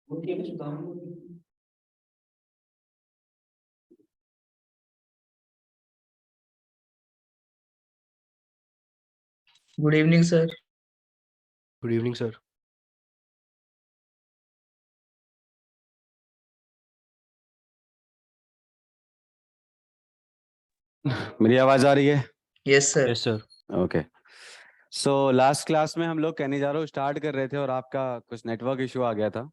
Good evening sir. Good evening sir. मेरी आवाज आ रही है? Yes sir. Yes sir. Okay. So last class में हम लोग कैनिजारो स्टार्ट कर रहे थे और आपका कुछ नेटवर्क इशू आ गया था,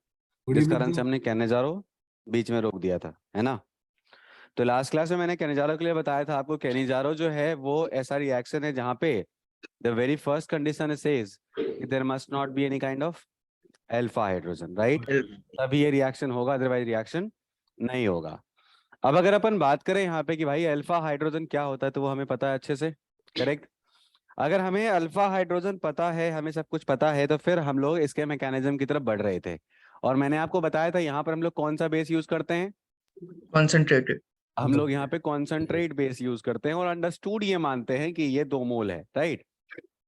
जिस कारण से हमने कैनिजारो बीच में रोक दिया था, है ना। तो लास्ट क्लास में मैंने कैनिजारो के लिए बताया था आपको, कैनिजारो जो है वो ऐसा रिएक्शन है जहाँ पे the very first condition says there must not be any kind of alpha hydrogen, right. तभी ये रिएक्शन होगा, अदरवाइज रिएक्शन नहीं होगा। अब अगर अपन बात करें यहाँ पे कि भाई अल्फा हाइड्रोजन क्या होता है, तो वो हमें पता है अच्छे से, करेक्ट। अगर हमें अल्फा हाइड्रोजन पता है, हमें सब कुछ पता है, तो फिर हम लोग इसके मैकेनिज्म की तरफ बढ़ रहे थे। और मैंने आपको बताया था यहाँ पर हम लोग कौन सा बेस यूज करते हैं, कॉन्सेंट्रेटेड। हम लोग यहाँ पे कॉन्सेंट्रेट बेस यूज करते हैं और अंडरस्टूड ये मानते हैं कि ये 2 मोल है, राइट।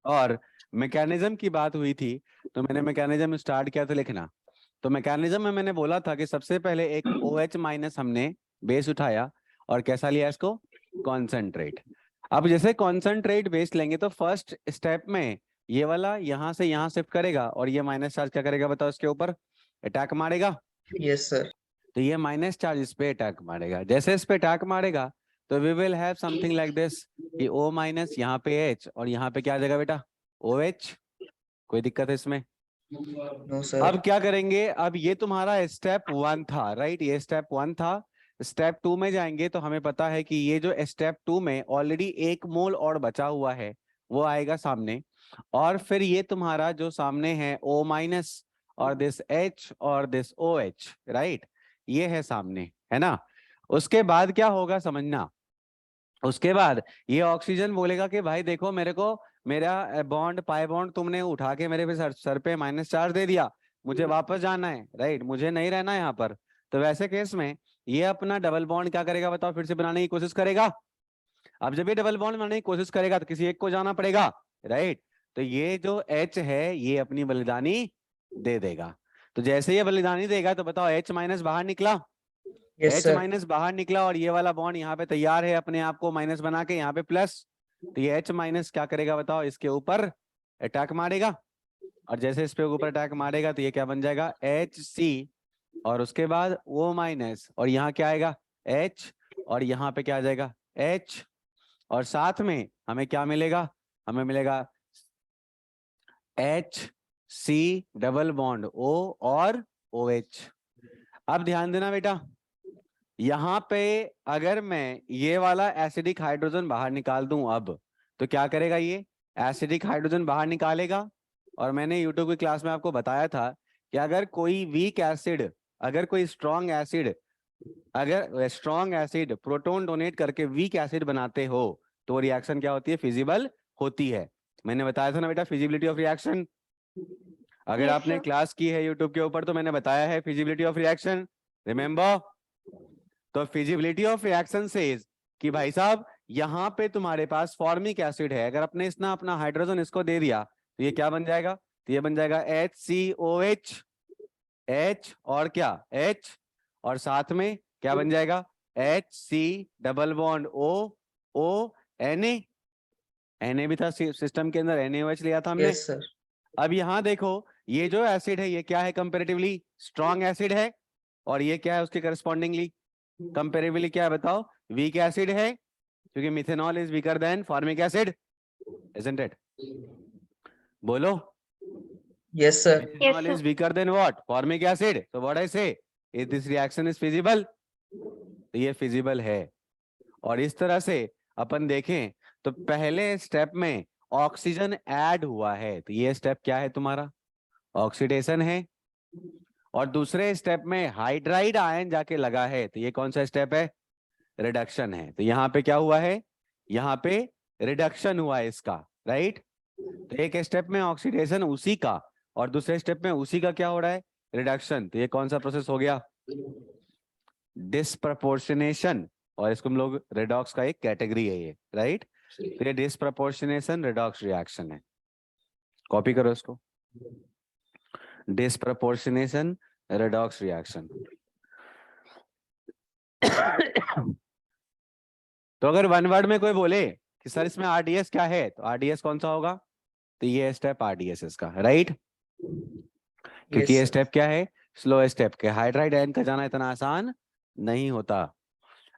और मैकेनिज्म की बात हुई थी, तो मैंने मैकेनिज्म स्टार्ट किया था लिखना। तो मैकेनिज्म में मैंने बोला था कि सबसे पहले एक OH माइनस हमने बेस उठाया और कैसा लिया इसको, कॉन्सेंट्रेट। अब जैसे कॉन्सेंट्रेट बेस लेंगे तो फर्स्ट स्टेप में ये वाला यहाँ से यहाँ शिफ्ट करेगा और ये माइनस चार्ज क्या करेगा बताओ, इसके ऊपर अटैक मारेगा। Yes sir. तो ये माइनस चार्ज इस पे अटैक मारेगा। जैसे इस पे अटैक मारेगा तो we will have something like this कि O माइनस यहाँ पे H और यहाँ पे क्या आ जाएगा बेटा, OH। कोई दिक्कत है इसमें? No sir. अब क्या करेंगे, अब ये तुम्हारा स्टेप 1 था, राइट, ये स्टेप 1 था। स्टेप 2 में जाएंगे तो हमें पता है कि ये जो स्टेप 2 में ऑलरेडी 1 मोल और बचा हुआ है वो आएगा सामने। और फिर ये तुम्हारा जो सामने है O माइनस और दिस H और दिस OH, राइट, ये है सामने, है ना। उसके बाद क्या होगा समझना, उसके बाद ये ऑक्सीजन बोलेगा कि भाई देखो मेरे को मेरा बॉन्ड पाई बॉन्ड तुमने उठा के मेरे पे सर पे माइनस चार्ज दे दिया, मुझे वापस जाना है, राइट, मुझे नहीं रहना यहाँ पर। तो वैसे केस में ये अपना डबल बॉन्ड क्या करेगा बताओ, फिर से बनाने की कोशिश करेगा। अब जब ये डबल बॉन्ड बनाने की कोशिश करेगा तो किसी एक को जाना पड़ेगा, राइट। तो ये जो H है ये अपनी बलिदानी दे देगा। तो जैसे ये बलिदानी देगा तो बताओ H माइनस बाहर निकला, यस H सर। माइनस बाहर निकला और ये वाला बॉन्ड यहाँ पे तैयार है अपने आप को माइनस बना के यहाँ पे प्लस। तो ये H माइनस क्या करेगा बताओ, इसके ऊपर अटैक मारेगा। और जैसे इस पे ऊपर अटैक मारेगा तो ये क्या बन जाएगा, HC। और उसके बाद O माइनस और यहाँ क्या आएगा, H और यहाँ पे क्या आ जाएगा, H। और साथ में हमें क्या मिलेगा, हमें मिलेगा HC डबल बॉन्ड O और OH। अब ध्यान देना बेटा, यहाँ पे अगर मैं ये वाला एसिडिक हाइड्रोजन बाहर निकाल दूं अब, तो क्या करेगा, ये एसिडिक हाइड्रोजन बाहर निकालेगा। और मैंने यूट्यूब की क्लास में आपको बताया था कि अगर कोई वीक एसिड, अगर कोई स्ट्रॉन्ग एसिड, अगर स्ट्रॉन्ग एसिड प्रोटॉन डोनेट करके वीक एसिड बनाते हो तो रिएक्शन क्या होती है, फिजिबल होती है। मैंने बताया था ना बेटा फिजिबिलिटी ऑफ रिएक्शन, अगर आपने क्लास की है यूट्यूब के ऊपर तो मैंने बताया है फिजिबिलिटी ऑफ रिएक्शन, रिमेम्बर। तो फिजिबिलिटी ऑफ रिएक्शन सेज कि भाई साहब यहाँ पे तुम्हारे पास फॉर्मिक एसिड है, अगर अपने इसना अपना हाइड्रोजन इसको दे दिया तो ये क्या बन जाएगा, तो ये बन जाएगा HCOH, H और क्या H, और साथ में क्या बन जाएगा HC double bond O Na भी था सिस्टम के अंदर, NaOH लिया था हमने। Yes sir. अब यहाँ देखो ये जो एसिड है ये क्या है, कंपेरेटिवली स्ट्रॉन्ग एसिड है। और ये क्या है उसके करस्पॉन्डिंगली कंपेरेटिवली क्या है बताओ, वीक एसिड है, क्योंकि methanol is weaker than formic acid, isn't it? बोलो। Yes sir. Methanol is weaker than what, formic acid. So what I say, is this reaction is feasible? तो ये फिजिबल है। और इस तरह से अपन देखें तो पहले स्टेप में ऑक्सीजन ऐड हुआ है, तो ये स्टेप क्या है तुम्हारा, ऑक्सीडेशन है। और दूसरे स्टेप में हाइड्राइड आयन जाके लगा है, तो ये कौन सा स्टेप है, रिडक्शन है। तो यहाँ पे क्या हुआ है, यहाँ पे रिडक्शन हुआ है इसका, राइट। तो एक स्टेप में ऑक्सीडेशन उसी का और दूसरे स्टेप में उसी का क्या हो रहा है, रिडक्शन। तो ये कौन सा प्रोसेस हो गया, डिस्प्रपोर्शनेशन। और इसको हम लोग रेडॉक्स का एक कैटेगरी है ये, राइट। तो ये डिस्प्रपोर्शनेशन रेडॉक्स रिएक्शन है, कॉपी करो इसको। Disproportionation redox reaction. तो अगर वन वर्ड में कोई बोले कि सर इसमें आरडीएस क्या है, तो आरडीएस कौन सा होगा? तो ये स्टेप आरडीएस इसका, राइट? क्योंकि Yes, ये sir. स्टेप क्या है? स्लो स्टेप के। हाइड्राइड आयन का जाना इतना आसान नहीं होता।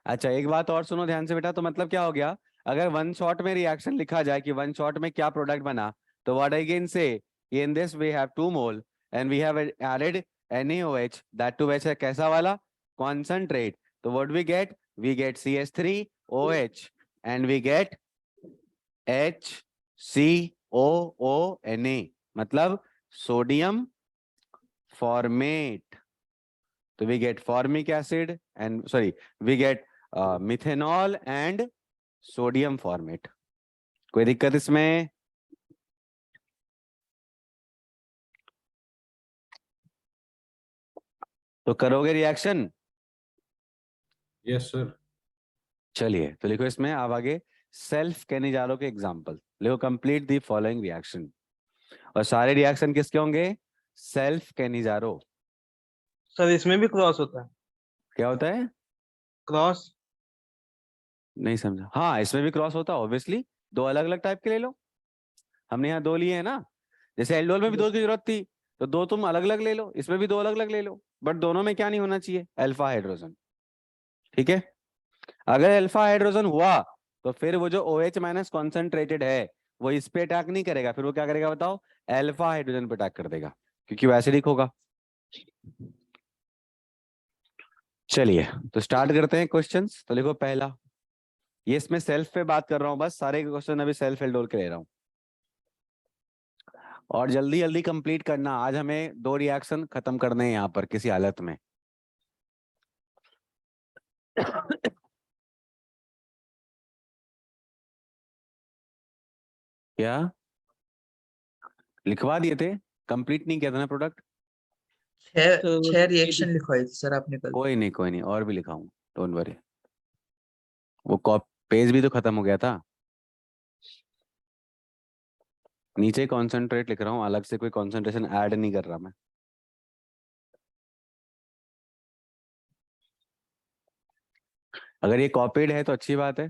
अच्छा, एक बात और सुनो ध्यान से बेटा। तो मतलब क्या हो गया? अगर वन शॉट में रिएक्शन लिखा जाए कि वन शॉट में क्या प्रोडक्ट बना, तो what I can say, in this we have 2 mole and we have added NaOH, that too वैसे कैसा वाला? कॉन्सेंट्रेट। तो what we get CH3OH and we get HCOONA, मतलब सोडियम फॉर्मेट। तो we get formic acid and sorry, we get methanol and sodium formate। कोई दिक्कत इसमें? तो करोगे रिएक्शन? Yes sir. चलिए, तो लिखो इसमें अब आगे सेल्फ कैनिजारो के एग्जांपल लिखो। Complete the following reaction. और सारे रिएक्शन किसके होंगे? Self Cannizzaro. सर इसमें भी क्रॉस होता है? क्या होता है? क्रॉस? नहीं समझा। हाँ, इसमें भी क्रॉस होता है ऑब्वियसली। दो अलग अलग टाइप के ले लो। हमने यहाँ दो लिए हैं ना। जैसे एल्डोल में भी दो की जरूरत थी, तो दो तुम अलग अलग ले लो, इसमें भी दो अलग अलग ले लो। बट दोनों में क्या नहीं होना चाहिए? Alpha hydrogen. ठीक है? अगर अल्फा हाइड्रोजन हुआ तो फिर वो जो OH माइनस कॉन्सेंट्रेटेड है वो इस पे अटैक नहीं करेगा, फिर वो क्या करेगा बताओ? अल्फा हाइड्रोजन पे अटैक कर देगा, क्योंकि वो एसिडिक होगा। चलिए, तो स्टार्ट करते हैं क्वेश्चंस। तो लिखो पहला, ये इसमें सेल्फ पे बात कर रहा हूं, बस सारे क्वेश्चन अभी सेल्फ एल्डोल के ले रहा हूं। और जल्दी जल्दी कंप्लीट करना, आज हमें 2 रिएक्शन खत्म करने हैं यहाँ पर किसी हालत में। क्या लिखवा दिए थे? कंप्लीट नहीं किया था ना प्रोडक्ट? छह रिएक्शन लिखवाई थी सर आपने कल। कोई नहीं कोई नहीं, और भी लिखाऊं, डोंट वरी। वो कॉप पेज भी तो खत्म हो गया था। नीचे कॉन्सेंट्रेट लिख रहा हूँ, अलग से कोई कॉन्सेंट्रेशन ऐड नहीं कर रहा मैं। अगर ये कॉपीड है तो अच्छी बात है।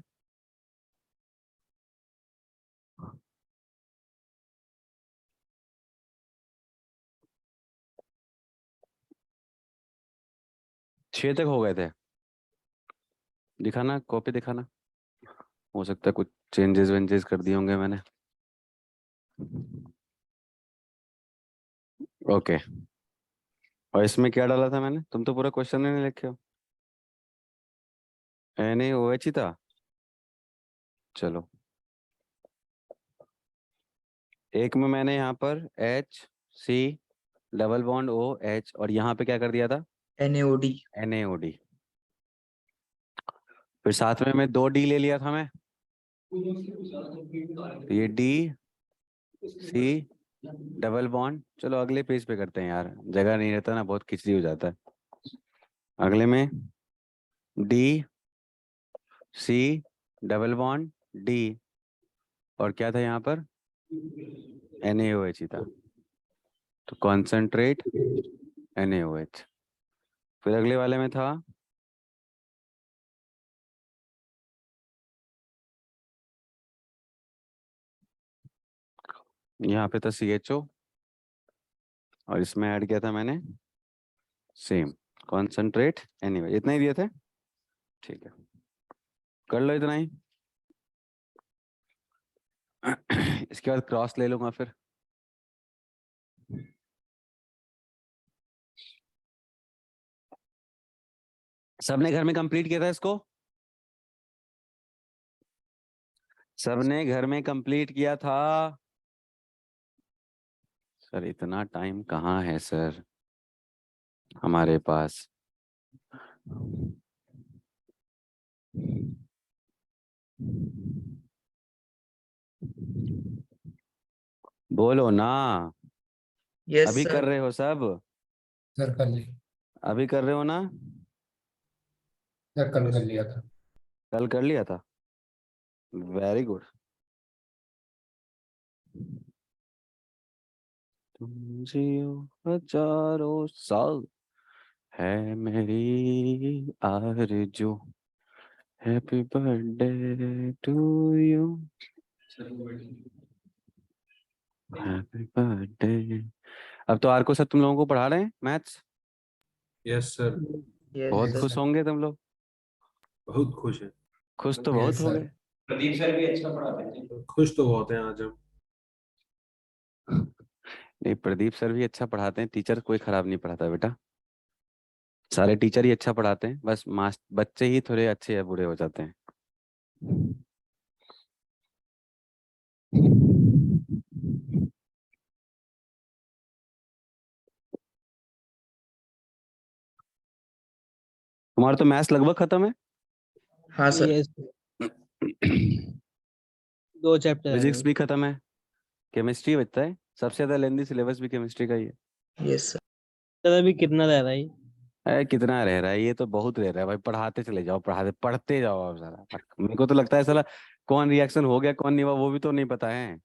छह तक हो गए थे। दिखाना कॉपी, दिखाना। हो सकता है कुछ चेंजेस वेंजेस कर दिए होंगे मैंने। ओके। और इसमें क्या डाला था मैंने? तुम तो पूरा क्वेश्चन नहीं लिखे हो। NaOH ही था। चलो, एक में मैंने यहाँ पर HC डबल बॉन्ड OH और यहाँ पे क्या कर दिया था? NaOD। NaOD। फिर साथ में मैं 2D ले लिया था मैं। तो ये DC डबल बॉन्ड। चलो अगले पेज पे करते हैं यार, जगह नहीं रहता ना, बहुत खिचड़ी हो जाता है। अगले में DC डबल बॉन्ड D, और क्या था यहाँ पर? NaOH ही था। तो कॉन्सेंट्रेट NaOH। फिर अगले वाले में था यहाँ पे था CHO, और इसमें ऐड किया था मैंने सेम कॉन्सेंट्रेट NaOH। इतना ही दिए थे। ठीक है, कर लो इतना ही। इसके बाद क्रॉस ले लूंगा फिर। सबने घर में कंप्लीट किया था इसको? सबने घर में कंप्लीट किया था? सर इतना टाइम कहाँ है सर हमारे पास? बोलो ना। यस अभी कर सर। रहे हो सब? सर कर ली। अभी कर रहे हो ना? सर कल कर लिया था। कल कर लिया था? Very good. तुम जियो हजारों साल, है मेरी आरज़ू, happy birthday to you, happy birthday. अब तो आर्को सर तुम लोगों को पढ़ा रहे हैं मैथ्स, यस सर, यस बहुत सर। खुश होंगे तुम लोग। बहुत खुश है। खुश तो बहुत Yes, हो sir. गए। प्रदीप सर भी अच्छा पढ़ाते थे। खुश तो बहुत हैं आज हम। नहीं, प्रदीप सर भी अच्छा पढ़ाते हैं, टीचर कोई खराब नहीं पढ़ाता बेटा, सारे टीचर ही अच्छा पढ़ाते हैं, बस बच्चे ही थोड़े अच्छे या बुरे हो जाते हैं। तुम्हारा तो मैथ्स लगभग खत्म है। हाँ सर। यस, 2 चैप्टर फिजिक्स भी खत्म है, केमिस्ट्री बचता है, सबसे ज्यादा लेंदी सिलेबस भी केमिस्ट्री का ही है। Yes sir. सर अभी कितना रह रहा है? अरे कितना रह रहा है, ये तो बहुत रह रहा है भाई, पढ़ाते चले जाओ, पढ़ते जाओ आप सारा। मेरे को तो लगता है साला कौन रिएक्शन हो गया कौन नहीं हुआ वो भी तो नहीं पता है।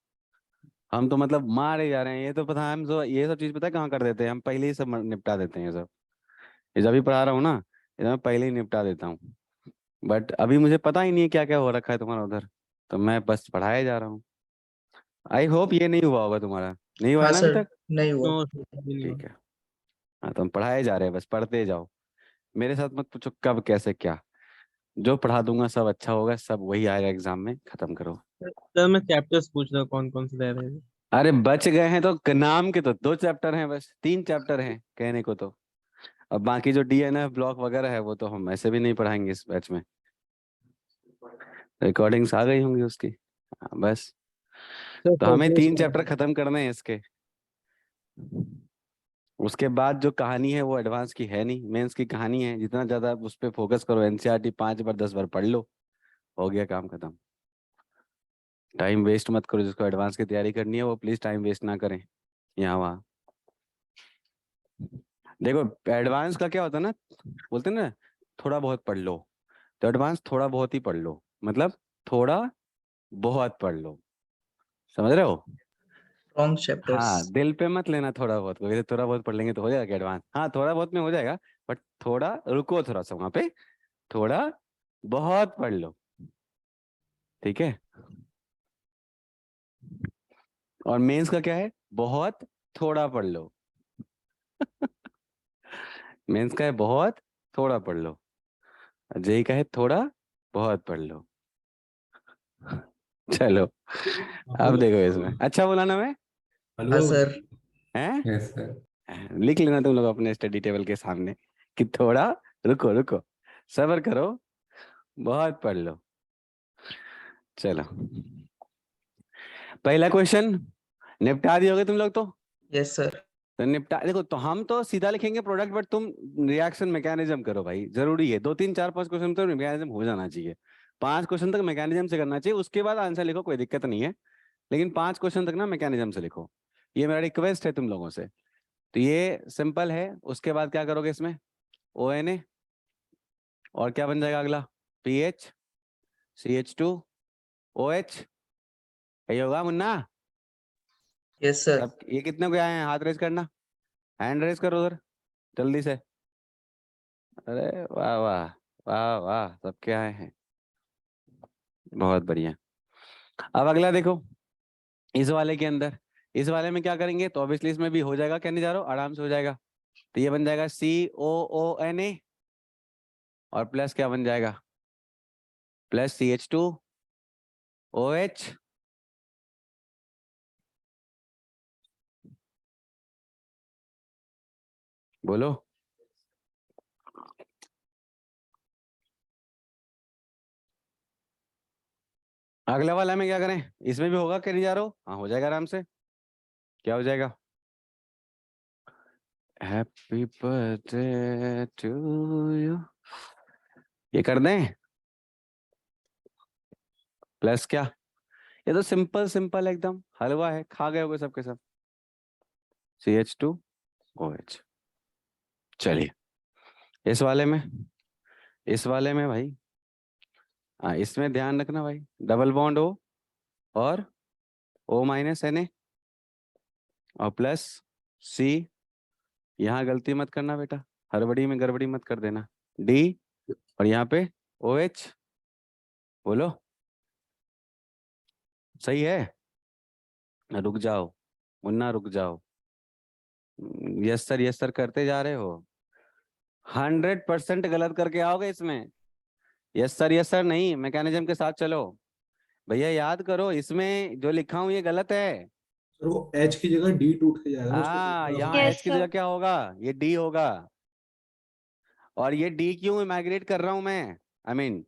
हम तो मतलब मारे जा रहे हैं, ये तो पता है, हम जो ये सब चीज पता है कहाँ कर देते हैं, हम पहले ही सब निपटा देते हैं ये सब। ये जब भी पढ़ा रहा हूँ ना, ये मैं पहले ही निपटा देता हूँ, बट अभी मुझे पता ही नहीं है क्या क्या हो रखा है तुम्हारा उधर, तो मैं बस पढ़ाए जा रहा हूँ। आई होप ये नहीं हुआ होगा तुम्हारा, नहीं हुआ है हाँ ना अभी सर, तक। नहीं हुआ। नो सर, अभी नहीं ठीक हुआ। है, हाँ तो हम पढ़ाए जा रहे हैं, बस पढ़ते जाओ, मेरे साथ मत पूछो कब कैसे क्या, जो पढ़ा दूंगा सब अच्छा होगा, सब वही आएगा एग्जाम में, खत्म करो। सर मैं चैप्टर्स पूछ रहा हूँ कौन कौन से रह रहे हैं। अरे बच गए हैं तो नाम के तो 2 चैप्टर हैं, बस 3 चैप्टर हैं कहने को तो, अब बाकी जो डीएनएफ ब्लॉक वगैरह है वो तो हम ऐसे भी नहीं पढ़ाएंगे इस बैच में, रिकॉर्डिंग्स आ गई होंगी उसकी। हाँ, बस तो हमें 3 चैप्टर खत्म करने हैं इसके, उसके बाद जो कहानी है वो एडवांस की है नहीं, मेंस की कहानी है, जितना ज्यादा उस पर फोकस करो, एनसीईआरटी 5 बार 10 बार पढ़ लो, हो गया काम खत्म। टाइम वेस्ट मत करो, जिसको एडवांस की तैयारी करनी है वो प्लीज टाइम वेस्ट ना करें यहाँ वहाँ। देखो एडवांस का क्या होता है ना, बोलते हैं ना थोड़ा बहुत पढ़ लो, तो एडवांस थोड़ा बहुत ही पढ़ लो, मतलब थोड़ा बहुत पढ़ लो, समझ रहे हो। Wrong chapters. हाँ दिल पे मत लेना थोड़ा बहुत को, थोड़ा बहुत पढ़ लेंगे तो हो जाएगा क्या एडवांस, हाँ थोड़ा बहुत में हो जाएगा, बट थोड़ा रुको, थोड़ा सा वहां पे थोड़ा बहुत पढ़ लो, ठीक है। और मेंस का क्या है, बहुत थोड़ा पढ़ लो। मेंस का है बहुत थोड़ा पढ़ लो, जेई का है थोड़ा बहुत पढ़ लो। चलो अब देखो इसमें अच्छा बोला ना मैं, हाँ सर। हैं यस सर। लिख लेना तुम लोग अपने स्टडी टेबल के सामने कि थोड़ा रुको रुको, सब्र करो, बहुत पढ़ लो। चलो पहला क्वेश्चन निपटा दियोगे तुम लोग तो। Yes sir. तो निपटा देखो, तो हम तो सीधा लिखेंगे प्रोडक्ट, बट तुम रिएक्शन मैकेनिज्म करो भाई, जरूरी है, 2 3 4 5 क्वेश्चन तो मैकेनिज्म हो जाना चाहिए, 5 क्वेश्चन तक मैकेनिज्म से करना चाहिए, उसके बाद आंसर लिखो कोई दिक्कत नहीं है, लेकिन 5 क्वेश्चन तक ना मैकेनिज्म से लिखो, ये मेरा रिक्वेस्ट है तुम लोगों से। तो ये सिंपल है, उसके बाद क्या करोगे इसमें, ONA, और क्या बन जाएगा अगला, PH CH2OH, यही होगा मुन्ना। Yes sir. सब ये कितने को आए हैं, हाथ रेज करना, हैंड रेज करो उधर जल्दी से। अरे वाह वाह, वाह वाह, सबके आए हैं, बहुत बढ़िया। अब अगला देखो, इस वाले के अंदर, इस वाले में क्या करेंगे, तो ऑब्वियसली इसमें भी हो जाएगा, कहने जा रहा हूँ आराम से हो जाएगा, तो ये बन जाएगा COONA, और प्लस क्या बन जाएगा, प्लस CH2OH, बोलो। अगला वाला में क्या करें, इसमें भी होगा, कहने जा रहा हूँ, हाँ हो जाएगा आराम से, क्या हो जाएगा, हैप्पी बर्थडे टू यू, ये कर दें, प्लस क्या, ये तो सिंपल सिंपल एकदम हलवा है, खा गए होगे सबके सब, CH2OH। चलिए इस वाले में, इस वाले में भाई, हाँ इसमें ध्यान रखना भाई, डबल बॉन्ड O और O-Na और प्लस C, यहाँ गलती मत करना बेटा, हड़बड़ी में गड़बड़ी मत कर देना। डी और यहाँ पे OH, बोलो सही है? रुक जाओ मुन्ना, रुक जाओ। यस सर करते जा रहे हो, 100% गलत करके आओगे इसमें। यस सर नहीं, मैकेनिज्म के साथ चलो भैया, याद करो इसमें जो लिखा हूं ये गलत है। सर वो H की जगह D टूट के जाएगा ना, उसको हाँ, थोड़ा यहाँ सा- H की जगह क्या होगा, ये D होगा। और ये D क्यों माइग्रेट कर रहा हूं मैं, आई मीन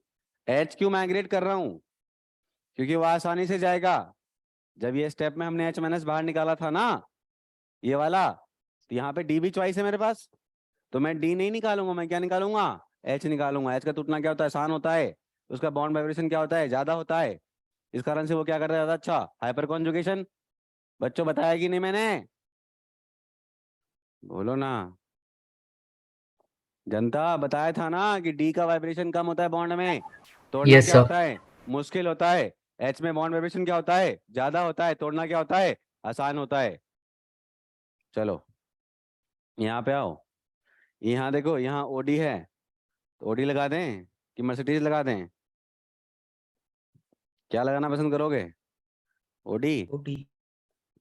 H क्यों माइग्रेट कर रहा हूं, क्योंकि वो आसानी से जाएगा। जब ये स्टेप में हमने H- बाहर निकाला था ना, ये वाला, तो यहाँ पे D भी चॉइस है मेरे पास, तो मैं D नहीं निकालूंगा, मैं क्या निकालूंगा, H निकालूंगा। H का टूटना क्या होता है, आसान होता है, उसका बॉन्ड वाइब्रेशन क्या होता है, ज्यादा होता है, इस कारण से वो क्या करता है, ज्यादा अच्छा हाइपर कॉन्जुगेशन। बच्चों बताया कि नहीं मैंने, बोलो ना। जनता बताया था ना कि डी का वाइब्रेशन कम होता है बॉन्ड में, तोड़ना Yes, क्या sir. होता है, मुश्किल होता है। एच में बॉन्ड वाइब्रेशन क्या होता है, ज्यादा होता है, तोड़ना क्या होता है, आसान होता है। चलो यहाँ पे आओ, यहाँ देखो, यहाँ ओडी है, तो ओडी लगा दें कि मर्सिडीज लगा दें, क्या लगाना पसंद करोगे, ओडी? OD.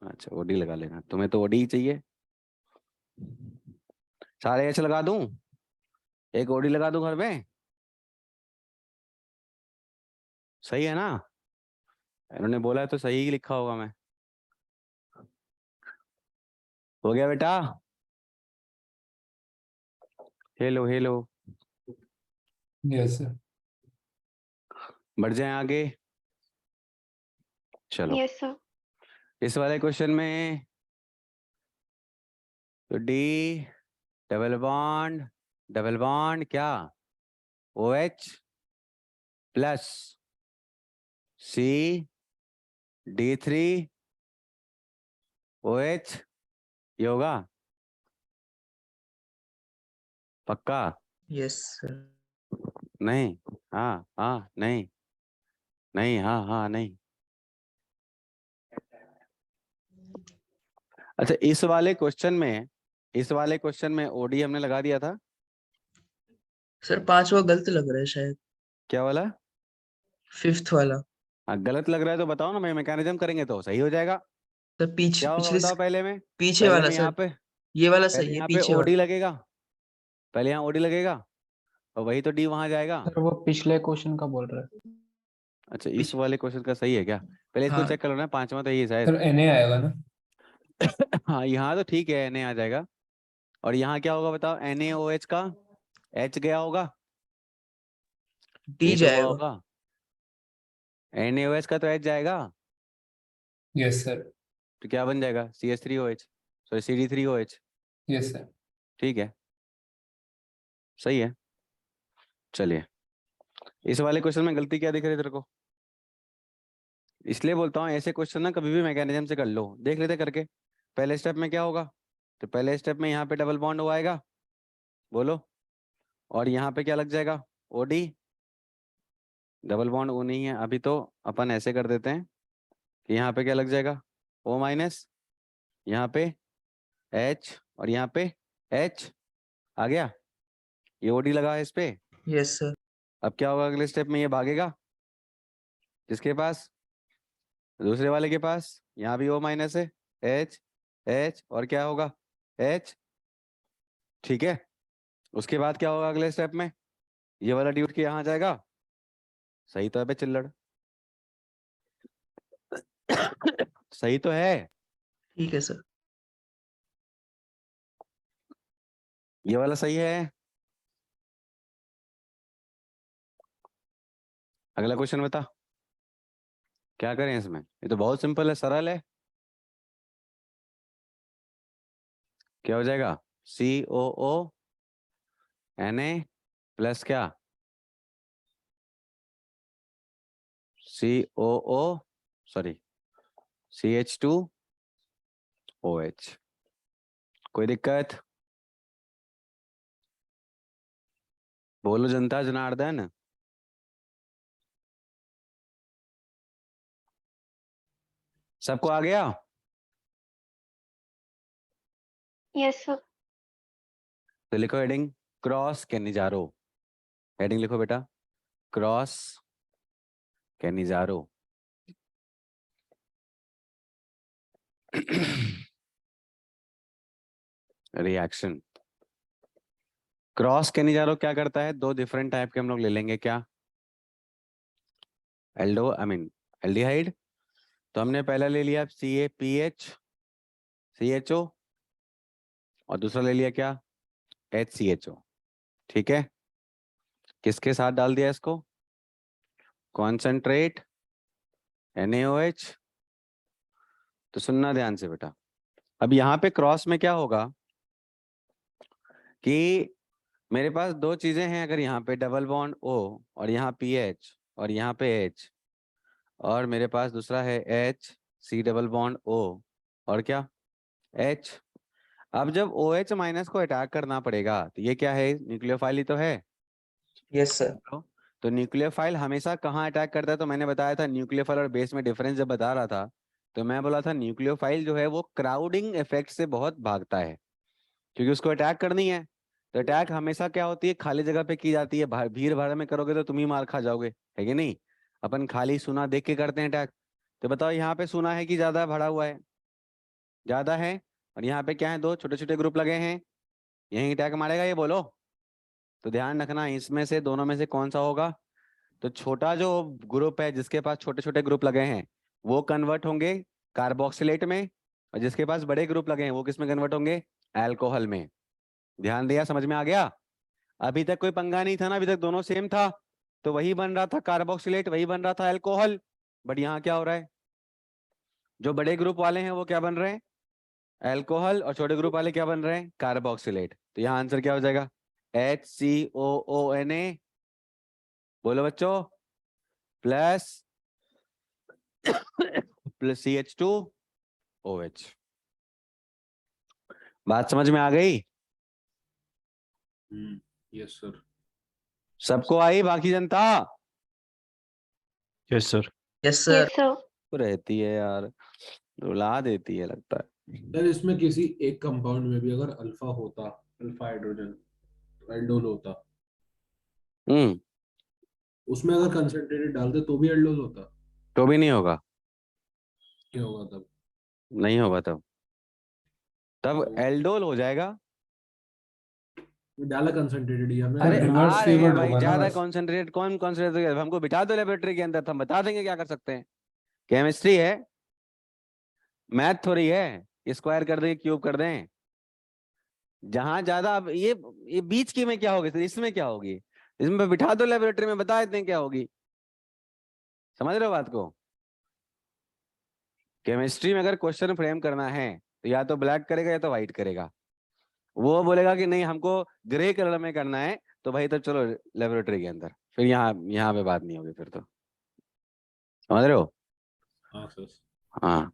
अच्छा ओडी लगा लेना, तुम्हें तो ओडी ही चाहिए। सारे एच लगा दूं, एक ओडी लगा दूं घर में, सही है ना? इन्होंने बोला है तो सही ही लिखा होगा मैं। हो गया बेटा, हेलो हेलो, यस सर। बढ़ जाए आगे। चलो यस सर। इस वाले क्वेश्चन में तो डी डबल बॉन्ड क्या, OH plus C, D3 OH, ये होगा पक्का? Yes, sir. नहीं, हाँ हाँ नहीं, नहीं हाँ हाँ नहीं। अच्छा इस वाले क्वेश्चन में OD हमने लगा दिया था, सर 5वां गलत लग रहा है शायद, क्या वाला? 5th वाला। हाँ गलत लग रहा है तो बताओ ना, मैं मैकेनिज्म करेंगे तो सही हो जाएगा। सर क्या होगा बताओ, पीछे वाला यहाँ सर, पे, ये वाला पहले सही है, यहाँ पे पीछे OD वाला। लगेगा, पहले यहाँ OD लगेगा और वही तो D वहां जाएगा। सर वो पिछले क्वेश्चन का बोल रहा है। अच्छा इस वाले क्वेश्चन का सही है क्या, पहले इसको हाँ चेक कर लो ना, 5वां तो ये शायद। सर Na आएगा ना। हाँ यहाँ तो ठीक है, Na आ जाएगा। और यहाँ क्या होगा बताओ, NaOH का H गया होगा, D ये तो हुआ जाएगा। होगा, NaOH का तो H जाएगा, यस सर। तो क्या बन जाएगा, CH3OH, sorry CD3OH। Yes sir. ठीक है, सही है। चलिए इस वाले क्वेश्चन में गलती क्या दिख रही है तेरे को, इसलिए बोलता हूँ ऐसे क्वेश्चन ना कभी भी मैकेनिज्म से कर लो, देख लेते करके। पहले स्टेप में क्या होगा, तो पहले स्टेप में यहाँ पे डबल बॉन्ड हो आएगा, बोलो, और यहाँ पे क्या लग जाएगा, OD, डबल बॉन्ड O नहीं है अभी, तो अपन ऐसे कर देते हैं कि यहाँ पे क्या लग जाएगा, O-, यहाँ पे H और यहाँ पे H आ गया, ये OD लगा है इस पे। Yes sir. अब क्या होगा अगले स्टेप में, ये भागेगा जिसके पास, दूसरे वाले के पास, यहाँ भी O- है, H H और क्या होगा, H। ठीक है, उसके बाद क्या होगा अगले स्टेप में, ये वाला ड्यूट के यहाँ जाएगा, सही तो है बे चिल्लड़, सही तो है, ठीक है सर। ये वाला सही है। अगला क्वेश्चन बता, क्या करें इसमें, ये तो बहुत सिंपल है, सरल है। क्या हो जाएगा, COO Na प्लस क्या, COO सॉरी CH2OH। कोई दिक्कत, बोलो जनता जनार्दन। सबको आ गया, यस सर। तो लिखो हेडिंग क्रॉस कैनिजारो। हेडिंग लिखो बेटा cross Cannizzaro. Reaction cross Cannizzaro क्या करता है? दो डिफरेंट टाइप के हम लोग ले लेंगे। क्या? एल्डिहाइड। तो हमने पहला ले लिया CaPH CHO और दूसरा ले लिया क्या? HCHO। ठीक है, किसके साथ डाल दिया इसको? Concentrate NaOH। तो सुनना ध्यान से बेटा, अब यहाँ पे क्रॉस में क्या होगा कि मेरे पास दो चीजें हैं। अगर यहाँ पे डबल बॉन्ड O और यहाँ PH और यहाँ पे H और मेरे पास दूसरा है HC डबल बॉन्ड O और क्या H। अब जब OH माइनस को अटैक करना पड़ेगा तो ये क्या है? न्यूक्लियोफाइल ही तो है। Yes sir. तो न्यूक्लियोफाइल हमेशा कहाँ अटैक करता है? तो मैंने बताया था न्यूक्लियोफाइल और बेस में डिफरेंस जब बता रहा था तो मैं बोला था न्यूक्लियोफाइल जो है वो क्राउडिंग इफेक्ट से बहुत भागता है, क्योंकि उसको अटैक करनी है। तो अटैक हमेशा क्या होती है? खाली जगह पे की जाती है। भीड़ भाड़ में करोगे तो तुम ही मार खा जाओगे, है कि नहीं? अपन खाली सुना देख के करते हैं अटैक। तो बताओ यहाँ पे सुना है कि ज्यादा भरा हुआ है? ज्यादा है। और यहाँ पे क्या है? दो छोटे छोटे ग्रुप लगे हैं, यही अटैक मारेगा ये, बोलो। तो ध्यान रखना इसमें से दोनों में से कौन सा होगा। तो छोटा जो ग्रुप है जिसके पास छोटे छोटे ग्रुप लगे हैं वो कन्वर्ट होंगे कार्बोक्सिलेट में, और जिसके पास बड़े ग्रुप लगे हैं वो किस में कन्वर्ट होंगे? अल्कोहल में। ध्यान दिया? समझ में आ गया? अभी तक कोई पंगा नहीं था ना, अभी तक दोनों सेम था। तो वही बन रहा था कार्बोक्सिलेट, वही बन रहा था अल्कोहल। बट यहाँ क्या हो रहा है? जो बड़े ग्रुप वाले हैं वो क्या बन रहे हैं? अल्कोहल। और छोटे ग्रुप वाले क्या बन रहे हैं? कार्बोक्सिलेट। तो यहाँ आंसर क्या हो जाएगा? HCOONA। बोलो बच्चों, प्लस प्लस CH2OH। बात समझ में आ गई? Yes sir. सबको आई? बाकी जनता यस सर। Yes sir. तो रहती है यार, रुला देती है लगता है। सर इसमें किसी एक कंपाउंड में भी अगर अल्फा होता, अल्फा हाइड्रोजन, तो एल्डोल होता, हम्म। उसमें अगर कंसंट्रेटेड डालते तो भी एल्डोल होता। तो भी नहीं होगा। क्या होगा तब? नहीं होगा तब तो एल्डोल हो जाएगा। डाला कंसंट्रेटेड ही हमने। अरे एल्डोल आ होगा। रहे हैं भाई, ज्यादा कॉन्सेंट्रेट कौन कॉन्सेंट्रेट? हमको बिठा दो लेबोरेटरी के अंदर तो हम बता देंगे क्या कर सकते हैं। केमिस्ट्री है, मैथ थोड़ी है स्क्वायर कर दें क्यूब कर दें। जहां ज्यादा अब ये बीच की में क्या होगी? तो इसमें क्या होगी? इसमें बिठा दो लेबोरेटरी में, बता देते हैं क्या होगी। समझ रहे हो बात को? केमिस्ट्री में अगर क्वेश्चन फ्रेम करना है तो या तो ब्लैक करेगा या तो व्हाइट करेगा। वो बोलेगा कि नहीं हमको ग्रे कलर में करना है, तो भाई तो चलो लेबोरेटरी के अंदर। फिर यहाँ पे बात नहीं होगी फिर तो। समझ रहे हो? हाँ सर। हाँ।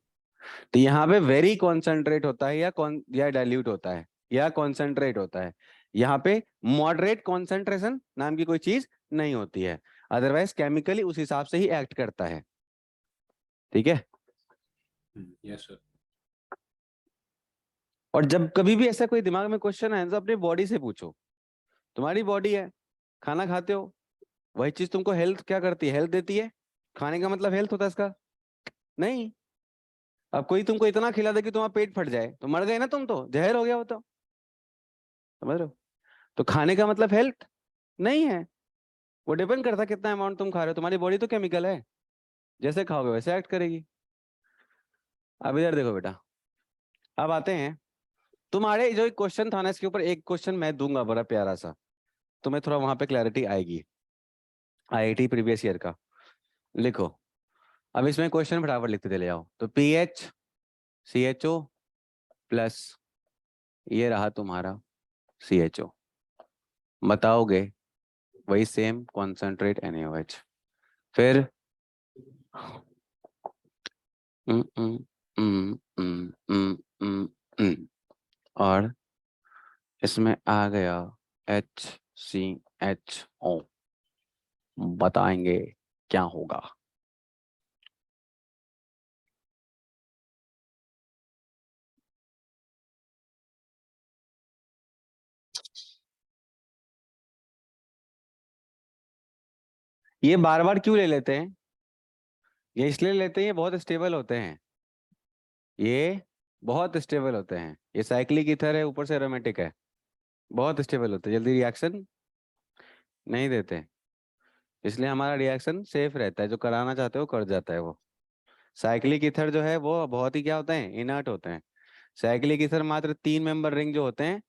तो यहाँ पे वेरी कॉन्सेंट्रेट होता है या डाइल्यूट होता है या कॉन्सेंट्रेट होता है। यहाँ पे मॉडरेट कॉन्सेंट्रेशन नाम की कोई चीज नहीं होती है, अदरवाइज केमिकली उस हिसाब से ही एक्ट करता है। ठीक है? Yes sir. और जब कभी भी ऐसा कोई दिमाग में क्वेश्चन है तो अपनी बॉडी से पूछो। तुम्हारी बॉडी है, खाना खाते हो, वही चीज तुमको हेल्थ क्या करती है? हेल्थ देती है। खाने का मतलब हेल्थ होता है इसका? नहीं। अब कोई तुमको इतना खिला दे कि तुम्हारा पेट फट जाए तो मर गए ना तुम, तो जहर हो गया वो तो। समझ रहे हो? तो खाने का मतलब हेल्थ नहीं है। वो डिपेंड करता है कितना अमाउंट तुम खा रहे हो। तुम्हारी बॉडी तो केमिकल है, जैसे खाओगे वैसे एक्ट करेगी। अब इधर देखो बेटा, अब आते हैं तुम्हारे जो एक क्वेश्चन था ना, इसके ऊपर एक क्वेश्चन मैं दूंगा बड़ा प्यारा सा, तुम्हें थोड़ा वहां पे क्लैरिटी आएगी। IIT प्रीवियस ईयर का लिखो। अब इसमें क्वेश्चन फटाफट लिखते चले जाओ। तो PH CHO प्लस ये रहा तुम्हारा CHO, बताओगे वही सेम कॉन्सेंट्रेट NaOH। फिर उम, उम, उम, उम, उम, उम, उम, और इसमें आ गया HCHO। बताएंगे क्या होगा? ये बार बार क्यों ले लेते हैं? ये इसलिए लेते हैं, ये बहुत स्टेबल होते हैं, ये बहुत स्टेबल होते हैं। ये साइक्लिक ईथर है, ऊपर से एरोमेटिक है, बहुत स्टेबल होते हैं, जल्दी रिएक्शन नहीं देते, इसलिए हमारा रिएक्शन सेफ रहता है। जो कराना चाहते हो कर जाता है वो। साइक्लिक ईथर जो है वो बहुत ही क्या होते हैं, इनर्ट होते हैं। साइक्लिक ईथर मात्र 3 मेंबर रिंग जो होते हैं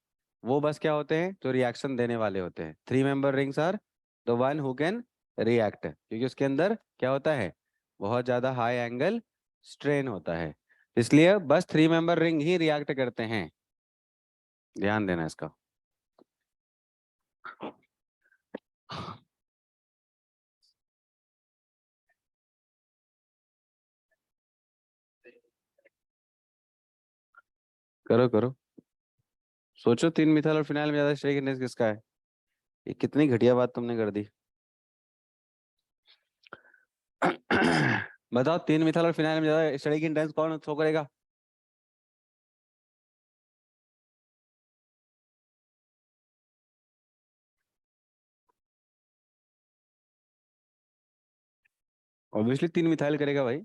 वो बस क्या होते हैं, जो रिएक्शन देने वाले होते हैं। 3 member rings are the one who can react, क्योंकि उसके अंदर क्या होता है, बहुत ज्यादा हाई एंगल स्ट्रेन होता है, इसलिए बस 3 मेंबर रिंग ही रिएक्ट करते हैं। ध्यान देना इसका। करो करो, सोचो 3 मिथाइल और फिनाइल में ज्यादा स्टेरिक इंडेक्स किसका है? ये कितनी घटिया बात तुमने कर दी। बताओ 3 मिथाइल और फिनाइल में ज्यादा स्टेरिक इंडेक्स कौन शो करेगा? ऑब्वियसली 3 मिथाइल करेगा भाई,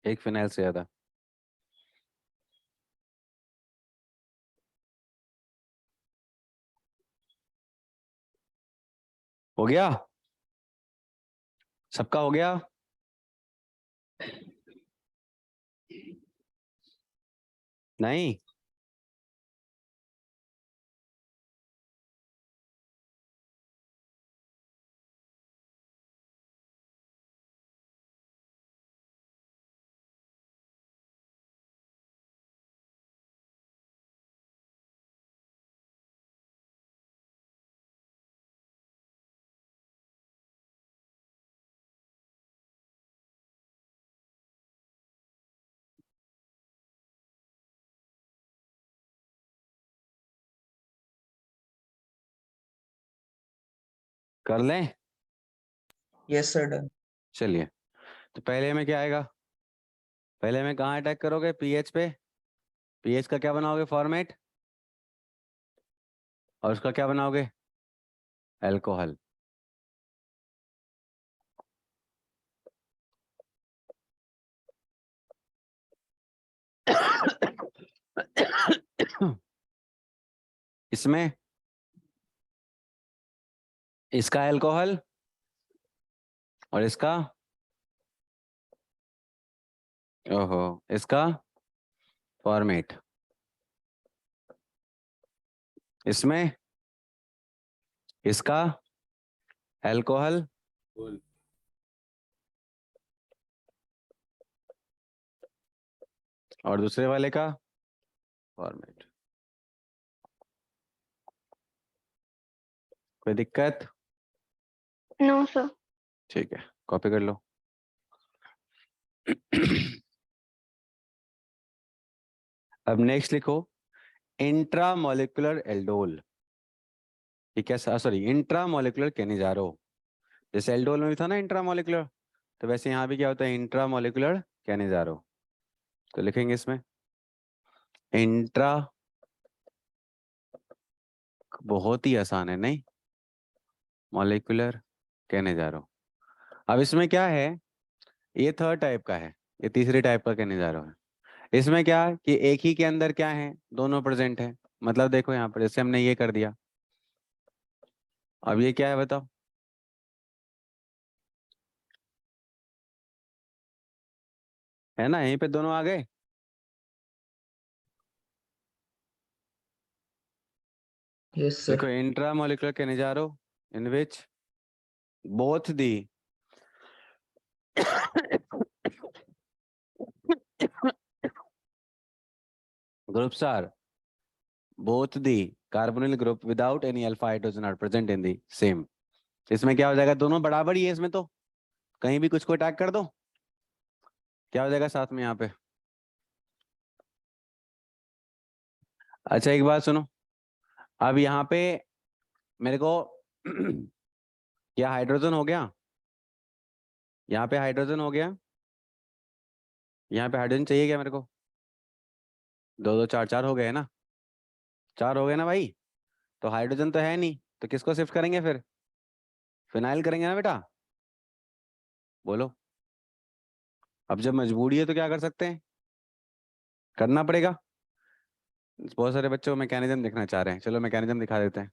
एक फिनाइल से ज्यादा। हो गया, सबका हो गया? नहीं, कर लें? Yes sir, done. चलिए, तो पहले में क्या आएगा? पहले में कहाँ अटैक करोगे? पीएच पे। पीएच का क्या बनाओगे, फॉर्मेट, और उसका क्या बनाओगे, अल्कोहल। इसमें इसका अल्कोहल और इसका, ओहो, इसका फॉर्मेट। इसमें इसका अल्कोहल बोल। और दूसरे वाले का फॉर्मेट। कोई दिक्कत? No sir. ठीक है, कॉपी कर लो। अब नेक्स्ट लिखो इंट्रामोलिकुलर एल्डोल। ठीक है, सॉरी, इंट्रामोलिकुलर केनिजारो। जैसे एल्डोल में भी था ना इंट्रामोलिकुलर, तो वैसे यहाँ भी क्या होता है, इंट्रामोलिकुलर केनिजारो। तो लिखेंगे इसमें इंट्रा, बहुत ही आसान है नहीं, मॉलिक्यूलर केनिजारो। अब इसमें क्या है, ये थर्ड टाइप का है, ये तीसरी टाइप का केनिजारो है। इसमें क्या है कि एक ही के अंदर क्या है, दोनों प्रेजेंट है। मतलब देखो यहाँ पर जैसे हमने ये कर दिया, अब ये क्या है बताओ? है ना, यहीं पे दोनों आ गए। Yes sir. देखो intramolecular Cannizzaro in which both the groups are both the carbonyl group without any alpha hydrogen are present in the same। इसमें क्या हो जाएगा, दोनों बराबर ही है इसमें, तो कहीं भी कुछ को अटैक कर दो, क्या हो जाएगा साथ में यहाँ पे। अच्छा एक बात सुनो, अब यहाँ पे मेरे को क्या हाइड्रोजन हो गया, यहाँ पे हाइड्रोजन हो गया, यहाँ पे हाइड्रोजन चाहिए क्या मेरे को? 2 2 4 4 हो गए ना, 4 हो गए ना भाई। तो हाइड्रोजन तो है नहीं, तो किसको शिफ्ट करेंगे फिर फिनाइल करेंगे ना बेटा, बोलो। अब जब मजबूरी है तो क्या कर सकते हैं, करना पड़ेगा। बहुत सारे बच्चों को मैकेनिज्म देखना चाह रहे हैं, चलो मैकेनिज्म दिखा देते हैं।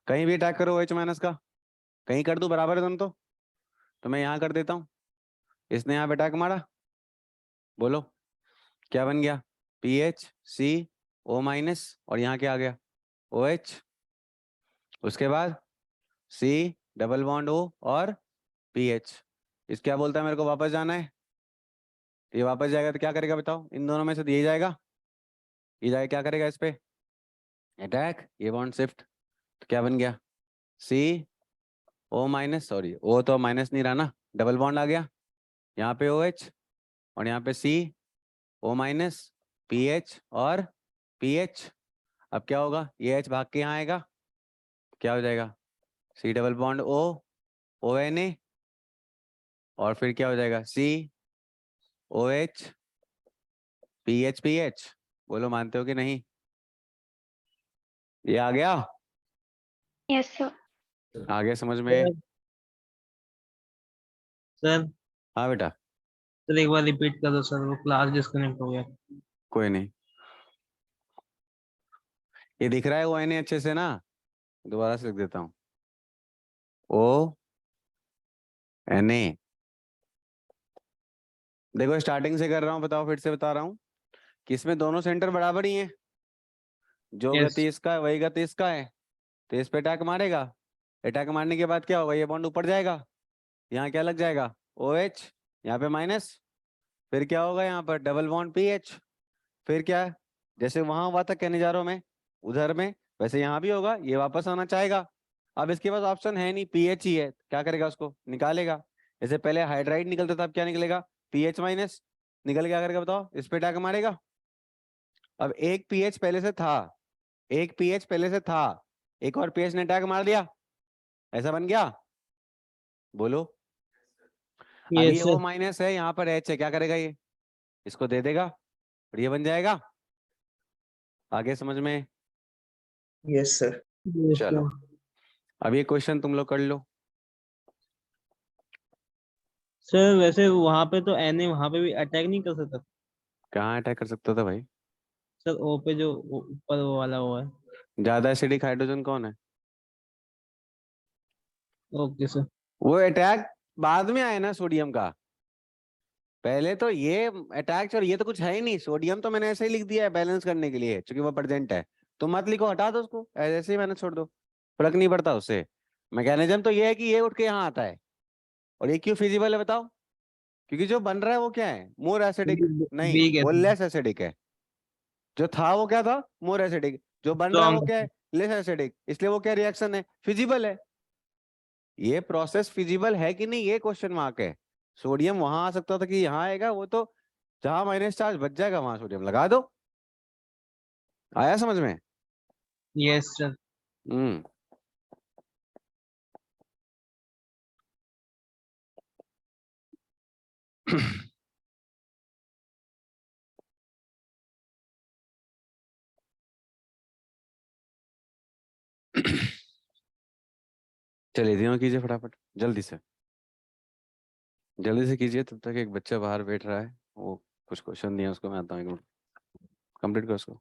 कहीं भी अटैक करो OH माइनस का, कहीं कर दूं बराबर है दोनों, तो मैं यहाँ कर देता हूँ। इसने यहाँ पे अटैक मारा, बोलो क्या बन गया, PHCO माइनस, और यहाँ क्या आ गया, OH। उसके बाद C डबल बॉन्ड O और PH। इस क्या बोलता है, मेरे को वापस जाना है। ये वापस जाएगा तो क्या करेगा बताओ, इन दोनों में से ये जाएगा, ये जाएगा, क्या करेगा इस पे, अटैक, ये बॉन्ड शिफ्ट। तो क्या बन गया, CO माइनस, सॉरी O तो माइनस नहीं रहा ना, डबल बॉन्ड आ गया, यहाँ पे OH और यहाँ पे CO माइनस, PH और PH। अब क्या होगा, ये H भाग के यहाँ आएगा, क्या हो जाएगा, C double bond O ONA, और फिर क्या हो जाएगा, COH PH। बोलो मानते हो कि नहीं, ये आ गया, Yes, sir. आ गया समझ में। सर हाँ बेटा, सर एक बार रिपीट कर दो सर, वो क्लास डिस्कनेक्ट हो गया। कोई नहीं, ये दिख रहा है ONA अच्छे से ना, दोबारा से लिख देता हूँ, ONA। देखो स्टार्टिंग से कर रहा हूँ, बताओ, फिर से बता रहा हूँ कि इसमें दोनों सेंटर बराबर ही हैं, जो Yes. गति इसका है वही गति इसका है, तो इस पे अटैक मारेगा। अटैक मारने के बाद क्या होगा, ये बॉन्ड ऊपर जाएगा, यहाँ क्या लग जाएगा, OH, यहाँ पे माइनस, फिर क्या होगा, यहाँ पर डबल बॉन्ड PH, फिर क्या, जैसे वहां हुआ था कहने जा रहा हूं मैं, उधर में, वैसे यहाँ भी होगा, ये वापस आना चाहेगा। अब इसके पास ऑप्शन है नहीं, PH ही है, क्या करेगा, उसको निकालेगा। जैसे पहले हाइड्राइड निकलता था, अब क्या निकलेगा, PH माइनस निकल, क्या करेगा बताओ, इस पे अटैक मारेगा। अब एक PH पहले से था, एक PH पहले से था, एक और PH ने अटैक मार दिया, ऐसा बन गया, बोलो। अब Yes, ये sir. O माइनस है, यहाँ पर H है, क्या करेगा, ये इसको दे देगा और ये बन जाएगा, आगे समझ में। Yes sir. Yes, चलो sir. अब ये क्वेश्चन तुम लोग कर लो। सर वैसे वहां पे तो एनए वहां पे भी अटैक नहीं कर सकता कहाँ अटैक कर सकता था भाई, सर, ओ पे जो ऊपर वो वाला वो है। ज्यादा एसिडिक हाइड्रोजन कौन है, ओके सर। वो अटैक बाद में आया ना सोडियम का, पहले तो ये अटैक, और ये तो कुछ है ही नहीं, सोडियम तो मैंने ऐसे ही लिख दिया है बैलेंस करने के लिए, क्योंकि वो प्रेजेंट है, तो मत लिखो, हटा दो उसको, ऐसे ही मैंने छोड़ दो, फर्क नहीं पड़ता उससे। मैकेनिज्म तो ये है कि ये उठ के यहाँ आता है, और ये क्यों फिजिबल है बताओ, क्योंकि जो बन रहा है वो क्या है, मोर एसिडिक, नहीं वीक है वो सर। लेस एसिडिक है। जो था वो क्या था, मोर एसिडिक, जो बन रहा है वो स्ट्रॉन्ग। क्या है, लेस एसिडिक, इसलिए वो क्या रिएक्शन है, फिजिबल है। ये प्रोसेस फिजिबल है कि नहीं, ये क्वेश्चन मार्क है। सोडियम वहां आ सकता था कि यहाँ आएगा, वो तो जहां माइनस चार्ज बच जाएगा वहां सोडियम लगा दो, आया समझ में। Yes sir. हम्म चलिए तीनों कीजिए फटाफट, जल्दी से कीजिए, तब तक एक बच्चा बाहर बैठ रहा है, वो कुछ क्वेश्चन दिया उसको, मैं आता हूँ, एक मिनट, कंप्लीट करो उसको।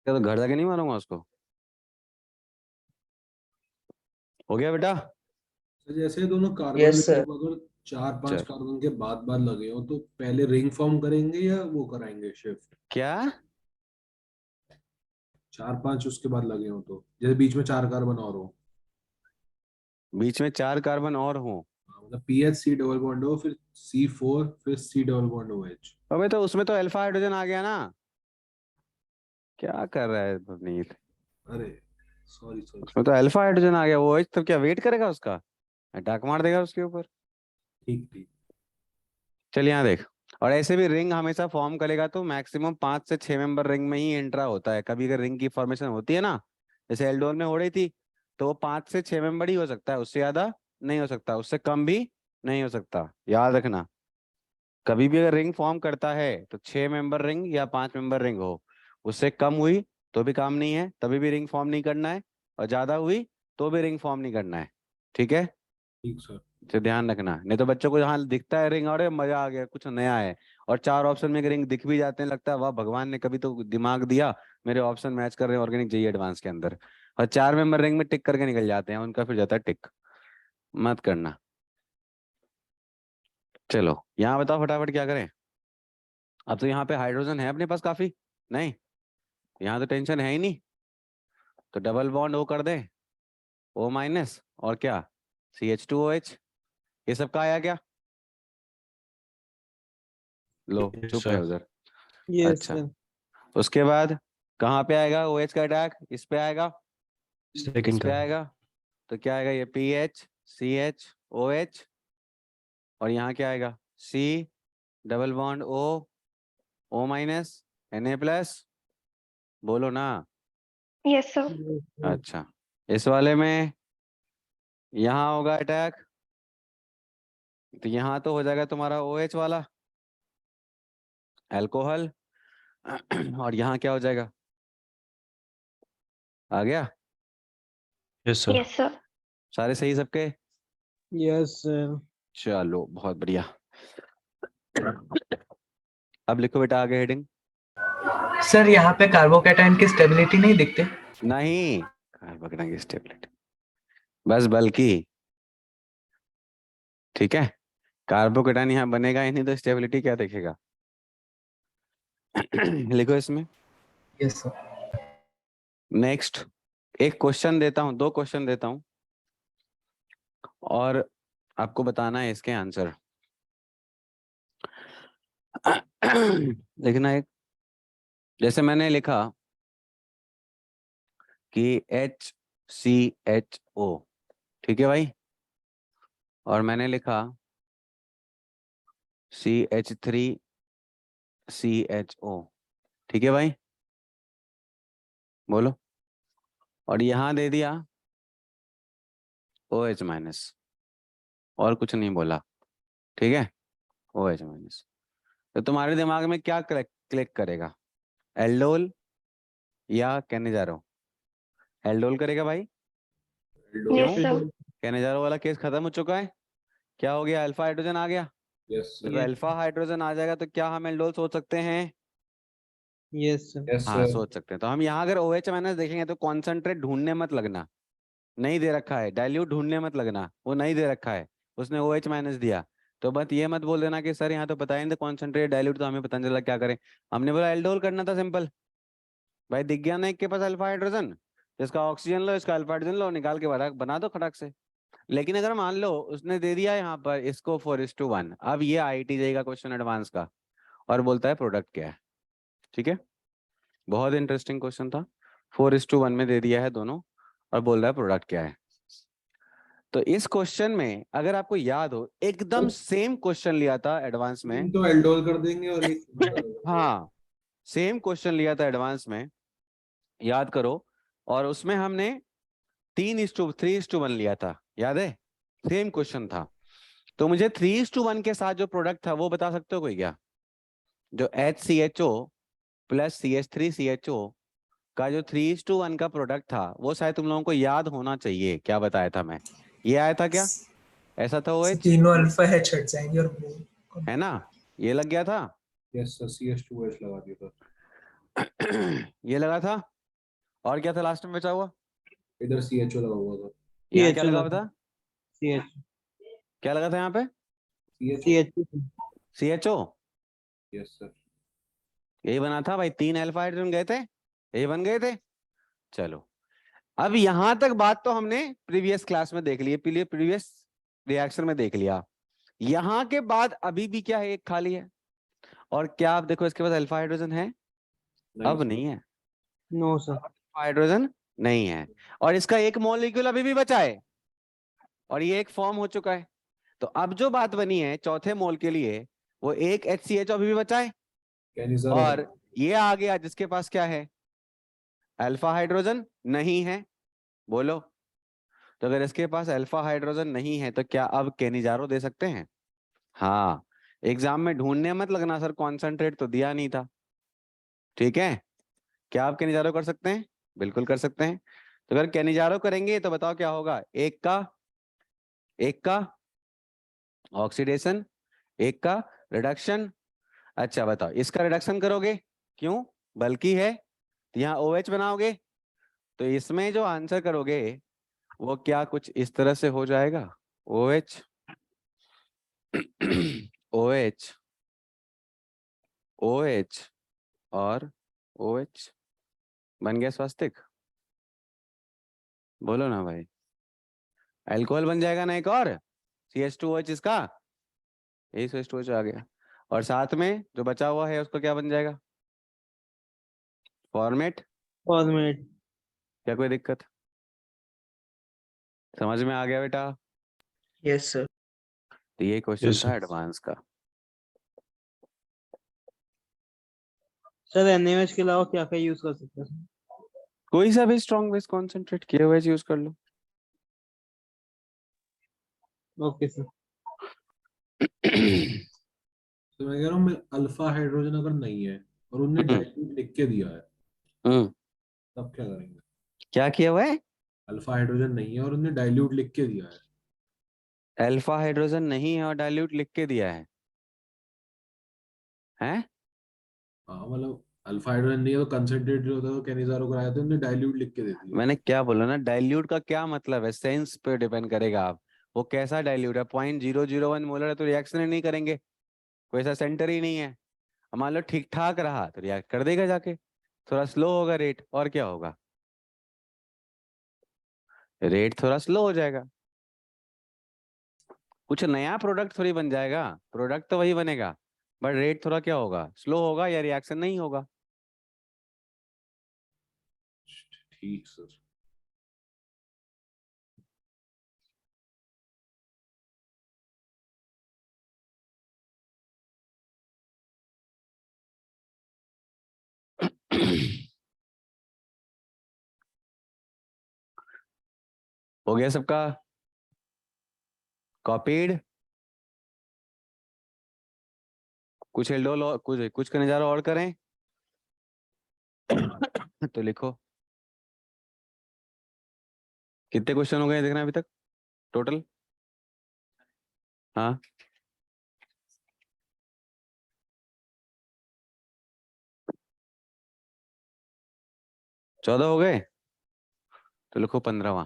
क्या तो घर जाके नहीं मारूंगा उसको। हो गया बेटा। तो जैसे दोनों कार्बन Yes, sir. अगर 4-5 चल। कार्बन के बाद लगे हो तो पहले रिंग फॉर्म करेंगे या वो कराएंगे शिफ्ट? क्या 4-5 उसके बाद लगे हो तो जैसे बीच में 4 कार्बन और हो, बीच में 4 कार्बन और हो? मतलब PH C डबल बॉन्ड हो, फिर C4, फिर C डबल बॉन्ड OH। अबे तो उसमें तो अल्फा हाइड्रोजन आ गया ना। क्या कर रहा है पुनीत? अरे सॉरी सॉरी। उसमें तो अल्फा हाइड्रोजन आ गया, वो OH तो क्या वेट करेगा उसका? अटैक मार देगा उसके ऊपर। ठीक ठीक। चल यहाँ देख। और ऐसे भी रिंग हमेशा फॉर्म करेगा तो मैक्सिमम 5 से 6 मेंबर रिंग में ही इंट्रा होता है। कभी अगर रिंग की फॉर्मेशन होती है ना, जैसे एल्डोल में हो रही थी, तो वो 5 से 6 मेंबर ही हो सकता है, उससे ज्यादा नहीं हो सकता, उससे कम भी नहीं हो सकता। याद रखना, कभी भी अगर रिंग फॉर्म करता है तो 6 मेंबर रिंग या 5 मेंबर रिंग हो, उससे कम हुई तो भी काम नहीं है, तभी भी रिंग फॉर्म नहीं करना है, और ज्यादा हुई तो भी रिंग फॉर्म नहीं करना है। ठीक है, ठीक सर। तो ध्यान रखना, नहीं तो बच्चों को जहाँ दिखता है रिंग और मजा आ गया, कुछ नया है, और 4 ऑप्शन में रिंग दिख भी जाते हैं, लगता है वाह भगवान ने कभी तो दिमाग दिया, मेरे ऑप्शन मैच कर रहे हैं ऑर्गेनिक जेई एडवांस के अंदर, और 4 मेंबर रिंग में टिक करके निकल जाते हैं, उनका फिर जाता है टिक। मत करना। चलो यहाँ बताओ फटाफट क्या करें। अब तो यहाँ पे हाइड्रोजन है अपने पास काफी, नहीं यहाँ तो टेंशन है ही नहीं, तो डबल बॉन्ड O कर दे, O- और क्या CH2OH। ये सब का आया क्या? लो Yes, चुप है sir. उधर। यस अच्छा, सर। उसके बाद कहाँ पे आएगा OH का अटैक? इस पे आएगा, इस Second पे carbon. आएगा, तो क्या आएगा ये PH CH OH, और यहाँ क्या आएगा C double bond O Na+, बोलो ना। Yes, sir. अच्छा, इस वाले में यहाँ होगा अटैक, तो यहाँ तो हो जाएगा तुम्हारा OH वाला अल्कोहल, और यहाँ क्या हो जाएगा? आ गया? Yes, sir. Yes, sir. सारे सही सबके? Yes sir. चलो बहुत बढ़िया। अब लिखो बेटा आगे हेडिंग। सर यहाँ पे कार्बोकैटायन की स्टेबिलिटी नहीं दिखती? नहीं, कार्बोकेटायन की स्टेबिलिटी बस बल्कि, ठीक है, कार्बोकेटायन यहाँ बनेगा ही नहीं तो स्टेबिलिटी क्या देखेगा। लिखो इसमें। Yes sir. नेक्स्ट एक क्वेश्चन देता हूँ, 2 क्वेश्चन देता हूँ, और आपको बताना है इसके आंसर। लिखना एक, जैसे मैंने लिखा कि HCHO, ठीक है भाई, और मैंने लिखा CH3CHO, ठीक है भाई, बोलो, और यहां दे दिया OH-, और कुछ नहीं बोला, ठीक है, OH-, तो तुम्हारे दिमाग में क्या क्लिक करेगा? एल्डोल या केनेजारो? एल्डोल करेगा भाई। Yes, sir. केनेजारो वाला केस खत्म हो चुका है, क्या हो गया? अल्फा हाइड्रोजन आ गया। यस जब सर। अल्फा हाइड्रोजन आ जाएगा तो क्या हम एल्डोल सोच सकते हैं? Yes sir. यस हाँ सर। सोच सकते हैं। तो हम यहाँ अगर OH- देखेंगे तो कॉन्सेंट्रेट ढूंढने मत लगना, नहीं दे रखा है, डाइल्यूट ढूंढने मत लगना, वो नहीं दे रखा है, उसने OH- दिया, तो बस ये मत बोल देना कि सर यहाँ तो पता ही नहीं कॉन्सेंट्रेट डाइल्यूट, तो हमें पता नहीं चला क्या करें। हमने बोला एल्डोल करना था, सिंपल भाई, दिख गया ना एक के पास अल्फा हाइड्रोजन, इसका ऑक्सीजन लो, इसका अल्फा हाइड्रोजन लो, निकाल के बना दो खटाक से। लेकिन अगर मान लो उसने दे दिया यहाँ पर इसको 4:1, अब ये IIT JEE का क्वेश्चन एडवांस का, और बोलता है प्रोडक्ट क्या है, ठीक है, बहुत इंटरेस्टिंग क्वेश्चन था, 4:1 में दे दिया है दोनों, और बोल रहा है प्रोडक्ट क्या है। तो इस क्वेश्चन में अगर आपको याद हो, एकदम सेम क्वेश्चन लिया था एडवांस में, तो एल्डोल कर देंगे और एक हाँ सेम क्वेश्चन लिया था एडवांस में, याद करो, और उसमें हमने 3:1 लिया था, याद है, सेम क्वेश्चन था। तो मुझे 3:1 के साथ जो प्रोडक्ट था वो बता सकते हो कोई क्या? जो HCHO प्लस CH3CHO का जो 3:1 का प्रोडक्ट था, वो शायद तुम लोगों को याद होना चाहिए, क्या बताया था मैं, ये आया था क्या? ऐसा था OH, तीनों अल्फा है छट जाएंगे और वो है ना, ये लग गया था। यस सर, CH2OH लगा दिया था। ये लगा था, और क्या था लास्ट में बचा हुआ? इधर CHO लगा हुआ था। यहाँ क्या CHO लगा हुआ था? CH क्या लगा था यहाँ पे? CHO। CHO। Yes sir. यही बना था भाई, 3 अल्फा हाइड्रोजन गए थे, यही बन गए थे। चलो, अब यहां तक बात तो हमने प्रीवियस क्लास में देख ली, प्रीवियस रिएक्शन में देख लिया। यहां के बाद अभी भी क्या है, एक खाली है। और क्या आप देखो, इसके बाद अल्फा हाइड्रोजन है? अब नहीं है, नो सर। हाइड्रोजन नहीं है, और इसका एक मॉलिक्यूल अभी भी बचा है, और ये एक फॉर्म हो चुका है। तो अब जो बात बनी है चौथे मोल के लिए, वो एक HCH अभी भी बचा है, कैनिजार और ये आ गया जिसके पास क्या है, अल्फा हाइड्रोजन नहीं है। बोलो, तो अगर इसके पास अल्फा हाइड्रोजन नहीं है तो क्या अब केनिजारो दे सकते हैं? हाँ, एग्जाम में ढूंढने मत लगना सर, कॉन्सेंट्रेट तो दिया नहीं था। ठीक है, क्या आप केनिजारो कर सकते हैं? बिल्कुल कर सकते हैं। तो अगर केनिजारो करेंगे तो बताओ क्या होगा, एक का ऑक्सीडेशन, एक का रिडक्शन। अच्छा बताओ, इसका रिडक्शन करोगे, क्यों? बल्कि है, तो यहाँ OH बनाओगे, तो इसमें जो आंसर करोगे वो क्या कुछ इस तरह से हो जाएगा, OH OH OH और OH बन गया स्वास्तिक। बोलो ना भाई, अल्कोहल बन जाएगा ना एक और, CH2OH इसका, यही CH2OH आ गया, और साथ में जो बचा हुआ है उसको क्या बन जाएगा, फॉर्मेट। फॉर्मेट। क्या कोई दिक्कत? समझ में आ गया बेटा? Yes sir. तो ये क्वेश्चन Yes, था sir. एडवांस का। सर NaOH के अलावा क्या क्या यूज कर सकते हैं? कोई सा भी स्ट्रॉन्ग बेस कॉन्सेंट्रेट किए हुए यूज कर लो। Okay sir. तो मैं कह रहा हूँ, मैं अल्फा हाइड्रोजन अगर नहीं है और उनने डाइल्यूट लिख के दिया है, तब क्या करेंगे? क्या किया हुआ है? अल्फा हाइड्रोजन नहीं है और उनने डाइल्यूट लिख के दिया है। अल्फा हाइड्रोजन नहीं है और डाइल्यूट लिख के दिया है, हैं? हाँ मतलब अल्फा हाइड्रोजन नहीं है तो कंसंट्रेट जो होता है वो कैनिजारो कराया था, उनने डाइल्यूट लिख के दे दिया। मैंने क्या बोला ना, डाइल्यूट का क्या मतलब है, सेंस पे डिपेंड करेगा। आप वो कैसा डाइल्यूट है, 0.001 मोलर है तो रिएक्शन ही नहीं करेंगे, कोई ऐसा सेंटर ही नहीं है। मान लो ठीक ठाक रहा तो रिएक्ट कर देगा जाके, थोड़ा स्लो होगा रेट, और क्या होगा, रेट थोड़ा स्लो हो जाएगा। कुछ नया प्रोडक्ट थोड़ी बन जाएगा, प्रोडक्ट तो वही बनेगा, बट रेट थोड़ा क्या होगा, स्लो होगा, या रिएक्शन नहीं होगा। ठीक सर। हो गया सबका कॉपीड? कुछ एल्डोल और कुछ का नजारा और करें तो लिखो, कितने क्वेश्चन हो गए देखना अभी तक टोटल? हाँ, 14 हो गए, तो लिखो 15वां।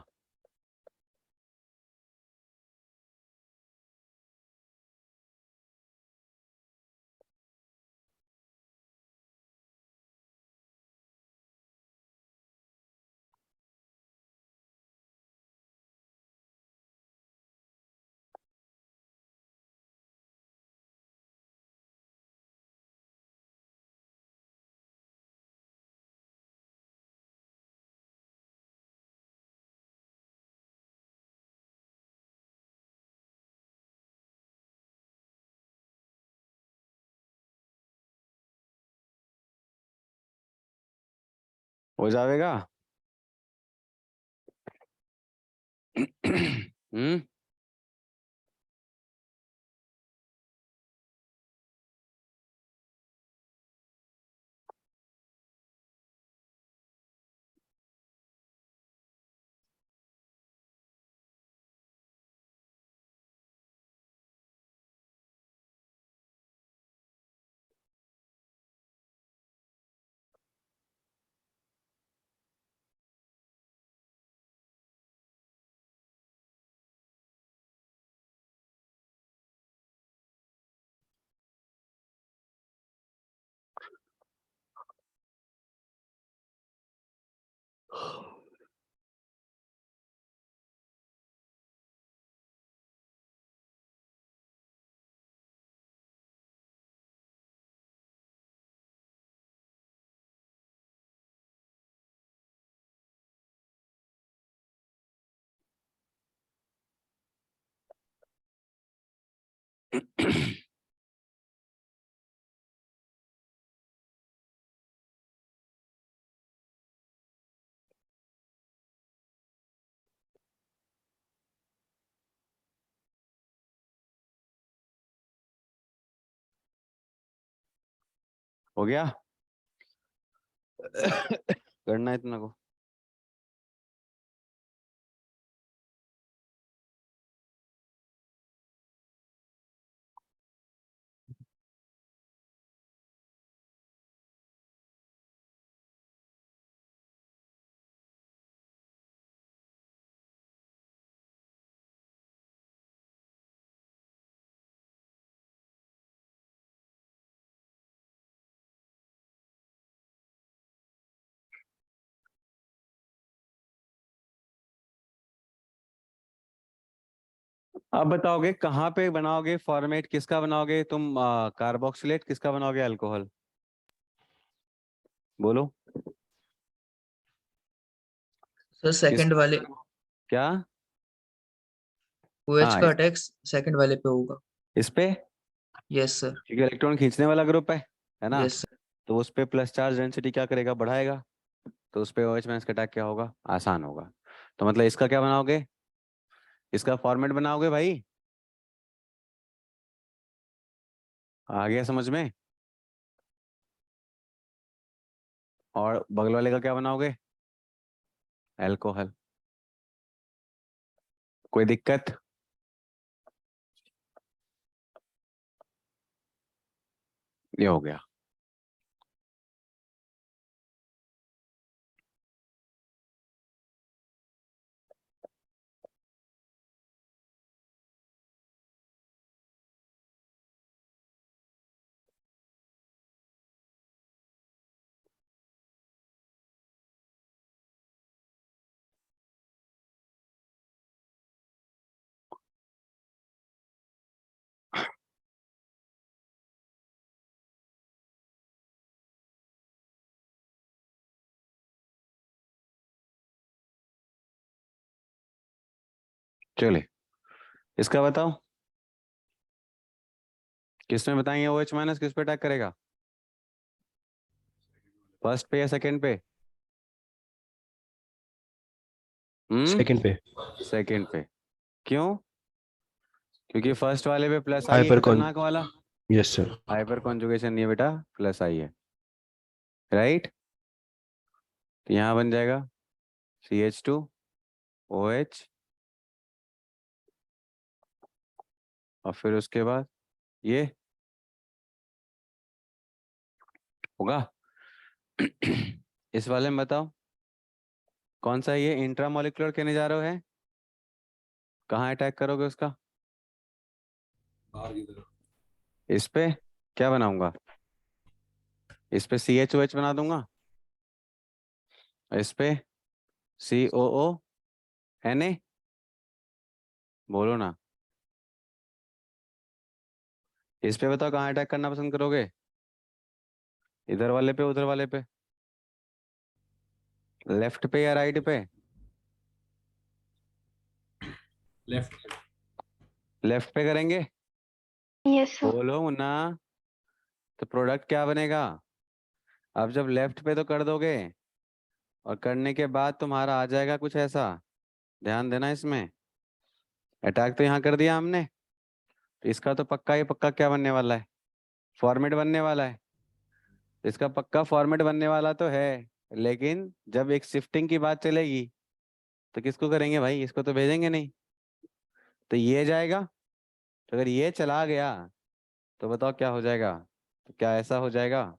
हो जाएगा। हम्म, हो गया? करना है इतना को। अब बताओगे कहाँ पे बनाओगे फॉर्मेट, किसका बनाओगे तुम? कार्बोक्सिलेट, किसका बनाओगे अल्कोहल? बोलो। सर सेकंड वाले क्या? OH हाँ, का अटैक सेकंड वाले पे होगा। इस पे, यस सर। क्योंकि इलेक्ट्रॉन खींचने वाला ग्रुप है ना? Yes sir. तो उस पे प्लस चार्ज डेंसिटी क्या करेगा, बढ़ाएगा। तो उस पे OH माइनस का अटैक क्या होगा, आसान होगा। तो मतलब इसका क्या बनाओगे, इसका फॉर्मेट बनाओगे भाई। आ गया समझ में? और बगल वाले का क्या बनाओगे, अल्कोहल। कोई दिक्कत? ये हो गया। चले, इसका बताओ, किसमें बताएंगे OH माइनस किस पे अटैक करेगा, फर्स्ट पे या सेकंड पे? सेकंड पे। सेकंड पे। क्यों? क्योंकि फर्स्ट वाले पे प्लस आई है, हाइपर कॉन खतरनाक वाला। Yes sir. हाइपर कॉन्जुगेशन नहीं है बेटा, प्लस आई है, राइट। तो यहाँ बन जाएगा CH2OH, और फिर उसके बाद ये होगा। इस वाले में बताओ कौन सा ये इंट्रामोलिकुलर कहने जा रहे हो है, कहाँ अटैक करोगे उसका? बाहर की तरफ। इस पे क्या बनाऊंगा, इस पे CHOH बना दूंगा, इस पे COONA। बोलो ना, इस पे बताओ कहाँ अटैक करना पसंद करोगे, इधर वाले पे उधर वाले पे, लेफ्ट पे या राइट पे? लेफ्ट। लेफ्ट पे करेंगे? Yes, sir. बोलो ना। तो प्रोडक्ट क्या बनेगा, अब जब लेफ्ट पे तो कर दोगे, और करने के बाद तुम्हारा आ जाएगा कुछ ऐसा, ध्यान देना इसमें। अटैक तो यहाँ कर दिया हमने, तो इसका तो पक्का ही पक्का क्या बनने वाला है, फॉर्मेट बनने वाला है। इसका पक्का फॉर्मेट बनने वाला तो है, लेकिन जब एक शिफ्टिंग की बात चलेगी तो किसको करेंगे भाई, इसको तो भेजेंगे नहीं। तो ये जाएगा, तो अगर ये चला गया तो बताओ क्या हो जाएगा, तो क्या ऐसा हो जाएगा,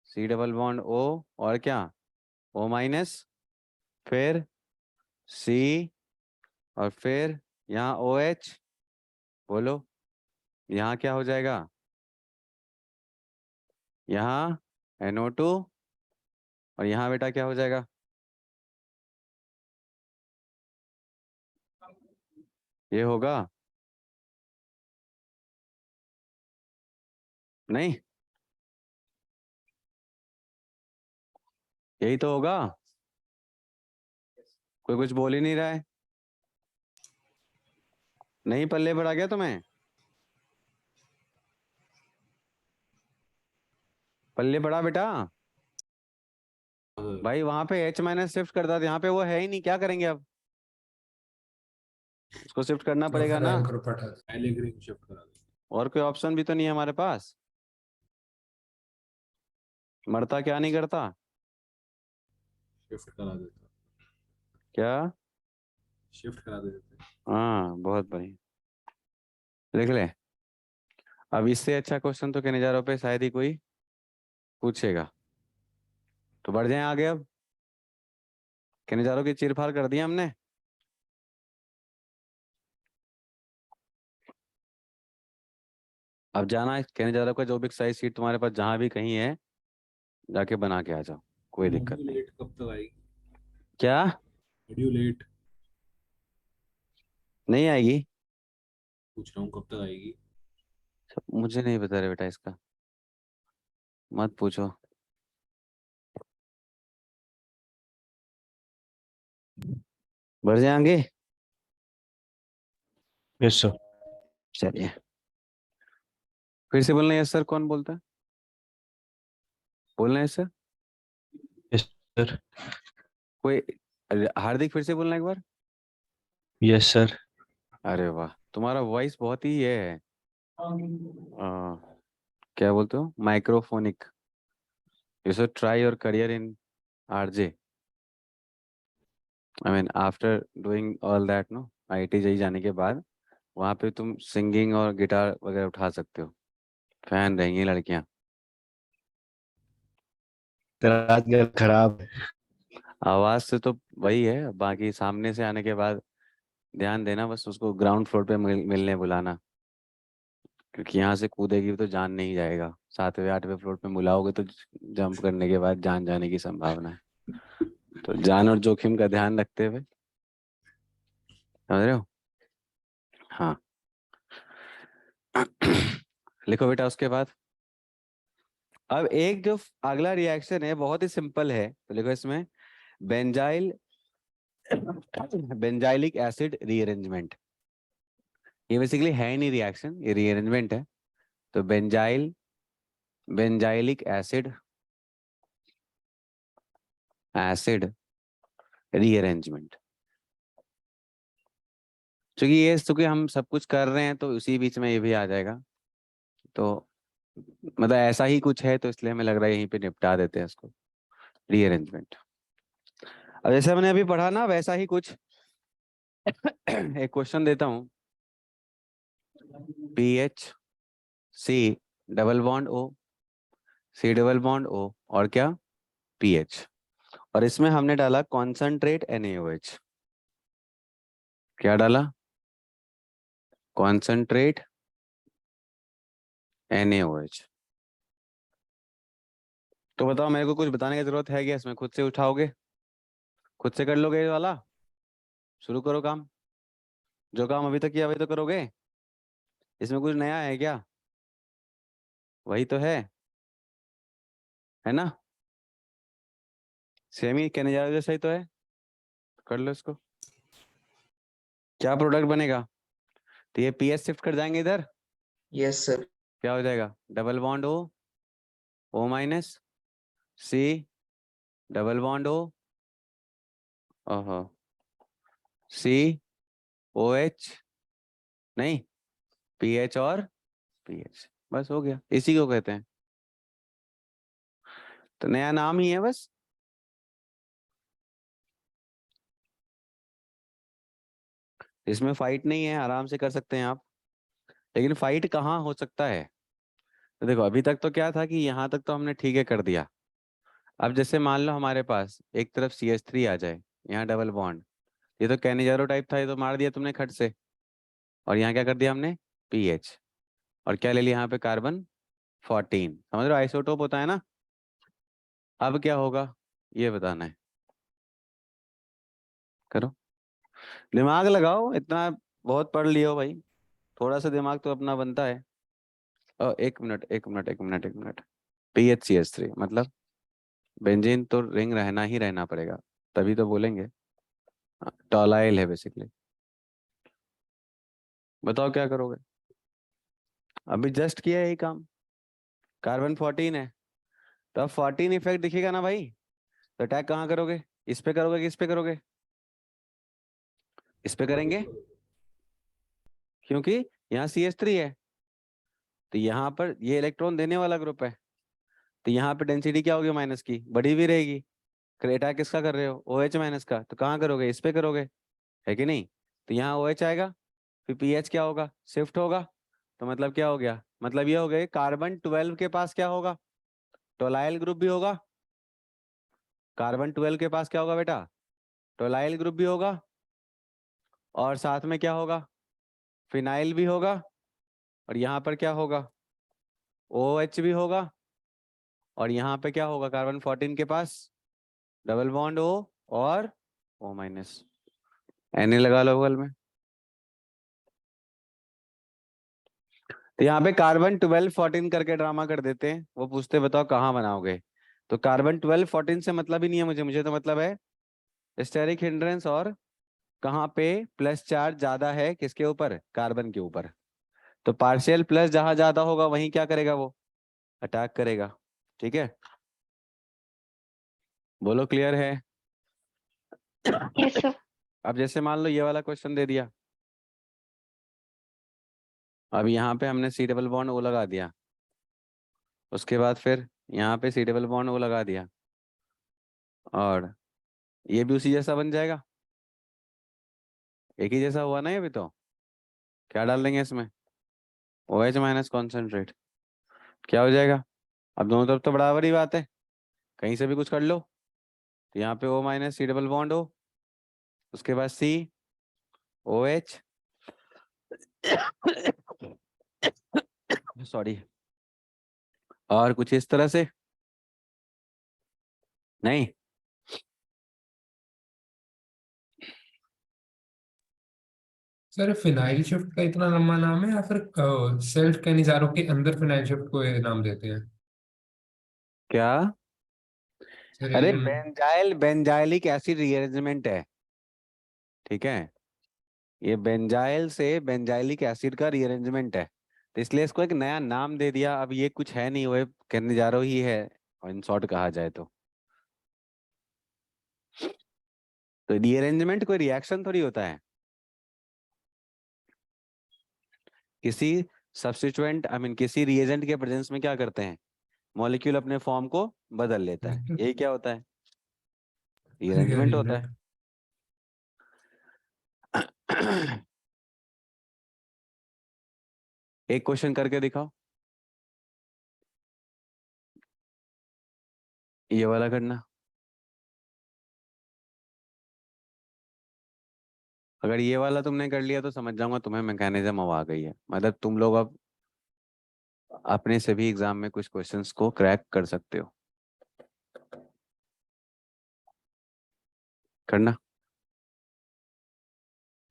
C डबल बॉन्ड O, और क्या O माइनस, फिर C, और फिर यहाँ OH। बोलो यहाँ क्या हो जाएगा, यहाँ NO2, और यहाँ बेटा क्या हो जाएगा, ये होगा नहीं, यही तो होगा। कोई कुछ बोल ही नहीं रहा है, नहीं पल्ले पड़ा गया तुम्हें? पल्ले पड़ा बेटा भाई, वहां पे H माइनस शिफ्ट करता था, यहाँ पे वो है ही नहीं, क्या करेंगे अब? उसको शिफ्ट करना तो पड़ेगा फिर ना, एंकर उठा दे। पहले ग्रीन शिफ्ट करा दे। और कोई ऑप्शन भी तो नहीं है हमारे पास। मरता क्या नहीं करता शिफ्ट करा देता, क्या? शिफ्ट करा देते। हाँ बहुत बढ़िया, लिख ले। अब इससे अच्छा क्वेश्चन तो कहने जा रहा हूँ पे शायद ही कोई पूछेगा, तो बढ़ जाए आगे। अब कहने जा रहा हूँ कि चीरफाड़ कर दिया हमने। अब जाना है, कहने जा रहा हूँ जो भी साइज सीट तुम्हारे पास जहां भी कहीं है, जाके बना के आ जाओ, कोई दिक्कत नहीं। लेट कब तक आएगी? क्या वीडियो लेट नहीं आएगी? पूछ रहा हूँ, कब तक आएगी? मुझे नहीं बता रहे बेटा, इसका मत पूछो। बढ़ जाएंगे। Yes sir. चलिए फिर से बोलना है सर, कौन बोलता है? बोलना है सर यस सर। कोई? हार्दिक फिर से बोलना एक बार। Yes sir. अरे वाह, तुम्हारा वॉइस बहुत ही ये है, क्या बोलते हो, microphonic. You should try your career in RJ. I mean after doing all that no, IIT जाने के बाद वहाँ पे तुम सिंगिंग और गिटार वगैरह उठा सकते हो, फैन रहेंगी लड़कियां। तेरा आजकल खराब है। आवाज से तो वही है, बाकी सामने से आने के बाद ध्यान देना, बस उसको ग्राउंड फ्लोर पे मिलने बुलाना, क्योंकि यहाँ से कूदेगी तो जान नहीं जाएगा, 7वें 8वें फ्लोर पे बुलाओगे तो जंप करने के बाद जान जाने की संभावना है। तो जान और जोखिम का ध्यान रखते हुए, समझ रहे हो? हाँ लिखो बेटा उसके बाद। अब एक जो अगला रिएक्शन है बहुत ही सिंपल है, तो लिखो इसमें बेंजाइल बेंजाइलिक एसिड रीअरेंजमेंट। ये बेसिकली है ही नहीं रिएक्शन, ये रीअरेंजमेंट है। तो बेंजाइलिक एसिड रीअरेंजमेंट। चूंकि हम सब कुछ कर रहे हैं तो उसी बीच में ये भी आ जाएगा, तो मतलब ऐसा ही कुछ है, तो इसलिए हमें लग रहा है यहीं पे निपटा देते हैं इसको, रीअरेंजमेंट। अब जैसे हमने अभी पढ़ा ना वैसा ही कुछ एक क्वेश्चन देता हूं। PH C double bond O, C double bond O, और क्या, PH। और इसमें हमने डाला कॉन्सेंट्रेट NaOH। क्या डाला? Concentrate NaOH। तो बताओ मेरे को कुछ बताने की जरूरत है क्या इसमें? खुद से उठाओगे, खुद से कर लोगे ये वाला? शुरू करो काम, जो काम अभी तक किया वही तो करोगे, इसमें कुछ नया है क्या? वही तो है ना? सेम ही कहने जा रहे हो, जैसा ही तो है, कर लो इसको। क्या प्रोडक्ट बनेगा? तो ये PS शिफ्ट कर जाएंगे इधर, यस सर। क्या हो जाएगा? Double bond O minus C double bond O, ओहो, COH नहीं, PH और PH, बस हो गया, इसी को कहते हैं। तो नया नाम ही है बस। इसमें फाइट नहीं है, आराम से कर सकते हैं आप। लेकिन फाइट कहाँ हो सकता है? तो देखो अभी तक तो क्या था कि यहाँ तक तो हमने ठीक है कर दिया। अब जैसे मान लो हमारे पास एक तरफ CH3 आ जाए, यहाँ डबल बॉन्ड, ये तो कैनिजारो टाइप था, ये तो मार दिया तुमने खट से, और यहाँ क्या कर दिया हमने, PH, और क्या ले लिया यहाँ पे, कार्बन 14। समझ रहे हो, आइसोटोप होता है ना। अब क्या होगा ये बताना है, करो, दिमाग लगाओ, इतना बहुत पढ़ लियो भाई, थोड़ा सा दिमाग तो अपना बनता है। एक मिनट एक मिनट एक मिनट एक मिनट, PHCH3 मतलब बेंजीन तो रिंग रहना ही रहना पड़ेगा, तभी तो बोलेंगे। टॉलाइल है बेसिकली। बताओ क्या करोगे? अभी जस्ट किया यही काम, कार्बन 14 है, तो अब 14 इफेक्ट दिखेगा ना भाई। तो अटैक कहाँ करोगे, इस पे करोगे कि इस पे करोगे? इस पे करेंगे, क्योंकि यहाँ CH3 है, तो यहाँ पर ये इलेक्ट्रॉन देने वाला ग्रुप है, तो यहाँ पे डेंसिटी क्या होगी माइनस की, बढ़ी हुई रहेगी। अटैक किसका कर रहे हो, OH माइनस का, तो कहाँ करोगे, इस पे करोगे, है कि नहीं? तो यहाँ OH आएगा, फिर pH क्या होगा, शिफ्ट होगा। तो मतलब क्या हो गया, मतलब ये हो गया कार्बन 12 के पास क्या होगा, टोलाइल ग्रुप भी होगा। कार्बन 12 के पास क्या होगा बेटा, टोलाइल ग्रुप भी होगा, और साथ में क्या होगा, फिनाइल भी होगा, और यहाँ पर क्या होगा, OH भी होगा, और यहाँ पे क्या होगा, कार्बन 14 के पास डबल बॉन्ड O और O माइनस, Na लगा लो बगल में। तो यहाँ पे कार्बन 12 14 करके ड्रामा कर देते हैं, वो पूछते बताओ कहाँ बनाओगे। तो कार्बन 12 14 से मतलब ही नहीं है मुझे तो मतलब है स्टेरिक हिंड्रेंस, और कहाँ पे प्लस चार्ज ज्यादा है, किसके ऊपर, कार्बन के ऊपर। तो पार्शियल प्लस जहां ज्यादा होगा वहीं क्या करेगा, वो अटैक करेगा। ठीक है, बोलो क्लियर है? Yes, sir. अब जैसे मान लो ये वाला क्वेश्चन दे दिया, अब यहाँ पे हमने C डबल बॉन्ड O लगा दिया, उसके बाद फिर यहाँ पे C डबल बॉन्ड O लगा दिया, और ये भी उसी जैसा बन जाएगा, एक ही जैसा हुआ ना ये भी। तो क्या डाल देंगे इसमें, OH माइनस कॉन्सेंट्रेट, क्या हो जाएगा। अब दोनों तरफ तो बराबर ही बात है, कहीं से भी कुछ कर लो। तो यहाँ पे O minus C double bond O, उसके बाद C OH सॉरी, और कुछ इस तरह से नहीं। सर फिनाइल शिफ्ट का इतना लंबा नाम है, या फिर सेल्फ कैनिजारो के अंदर फिनाइल शिफ्ट को ये नाम देते हैं? क्या, सर अरे ये बेंजाइल बेंजाइलिक एसिड रीअरेंजमेंट है, ठीक है, ये बेंजाइल से बेंजाइलिक एसिड का रीअरेंजमेंट है, तो इसलिए इसको एक नया नाम दे दिया। अब ये कुछ है नहीं, वो कैनिजारो ही है, और इन शॉर्ट कहा जाए तो रीअरेंजमेंट कोई रिएक्शन थोड़ी होता है, किसी सब्स्टिट्यूएंट आई मीन किसी रिएजेंट के प्रेजेंस में क्या करते हैं, मॉलिक्यूल अपने फॉर्म को बदल लेता है, यही क्या होता है, रीअरेंजमेंट होता रीअरेंजमेंट। है। एक क्वेश्चन करके दिखाओ, ये वाला करना। अगर ये वाला तुमने कर लिया तो समझ जाऊंगा तुम्हें मैकेनिज्म अब आ गई है, मतलब तुम लोग अब अपने सभी एग्जाम में कुछ क्वेश्चंस को क्रैक कर सकते हो। करना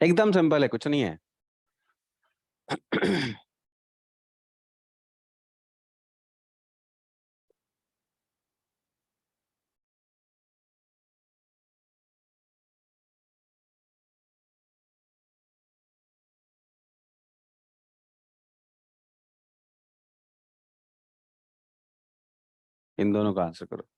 एकदम सिंपल है, कुछ नहीं है। इन दोनों का आंसर करो।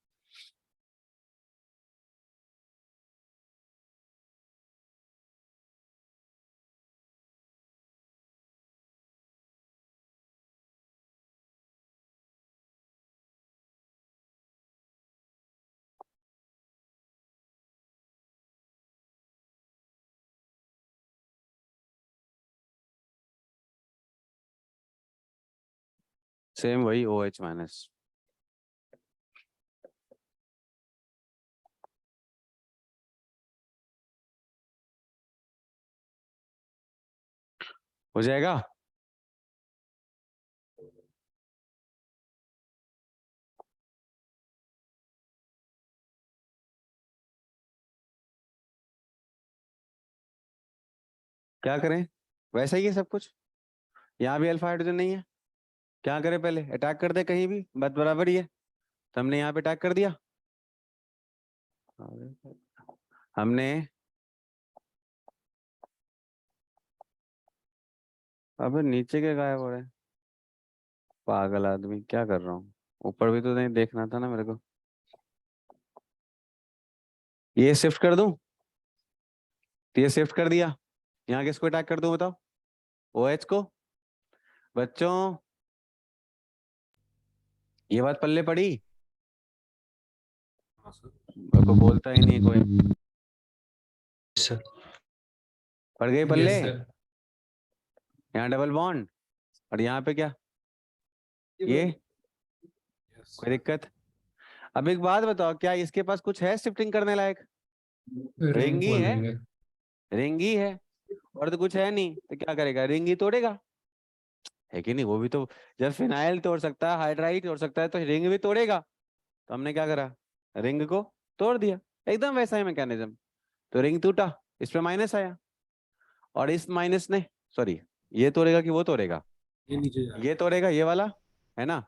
सेम वही OH माइनस। हो जाएगा। क्या करें, वैसा ही है सब कुछ, यहाँ भी अल्फा हाइड्रोजन नहीं है, क्या करें, पहले अटैक कर दे कहीं भी, बात बराबर ही है। तो हमने यहाँ पे अटैक कर दिया, हमने अब नीचे के गायब हो रहे हैं, पागल आदमी क्या कर रहा हूँ। ऊपर भी तो नहीं देखना था ना मेरे को। ये शिफ्ट कर दूं? तो ये शिफ्ट कर दिया, यहाँ किसको अटैक कर दूं बताओ? OH को। बच्चों ये बात पल्ले पड़ी? हाँ सर। मेरे को बोलता ही नहीं कोई। सर पड़ गई पल्ले? Yes sir. यहाँ डबल बॉन्ड और यहाँ पे क्या, ये यस कोई दिक्कत? अब एक बात बताओ, क्या इसके पास कुछ है शिफ्टिंग करने लायक? रिंग ही खोल है, देंगे। रिंग ही है, और तो कुछ है नहीं, तो क्या करेगा? रिंग ही तोड़ेगा, है कि नहीं? वो भी तो जब फिनाइल तोड़ सकता है, हाइड्राइड तोड़ सकता है, तो रिंग भी तोड़ेगा। तो हमने क्या करा, रिंग को तोड़ दिया। एकदम वैसा ही मैकेनिज्म। तो रिंग टूटा, इस पे माइनस आया, और इस माइनस ने, सॉरी, ये तोड़ेगा कि वो तोड़ेगा? ये नीचे जा रहा ये तोड़ेगा, ये वाला, है ना?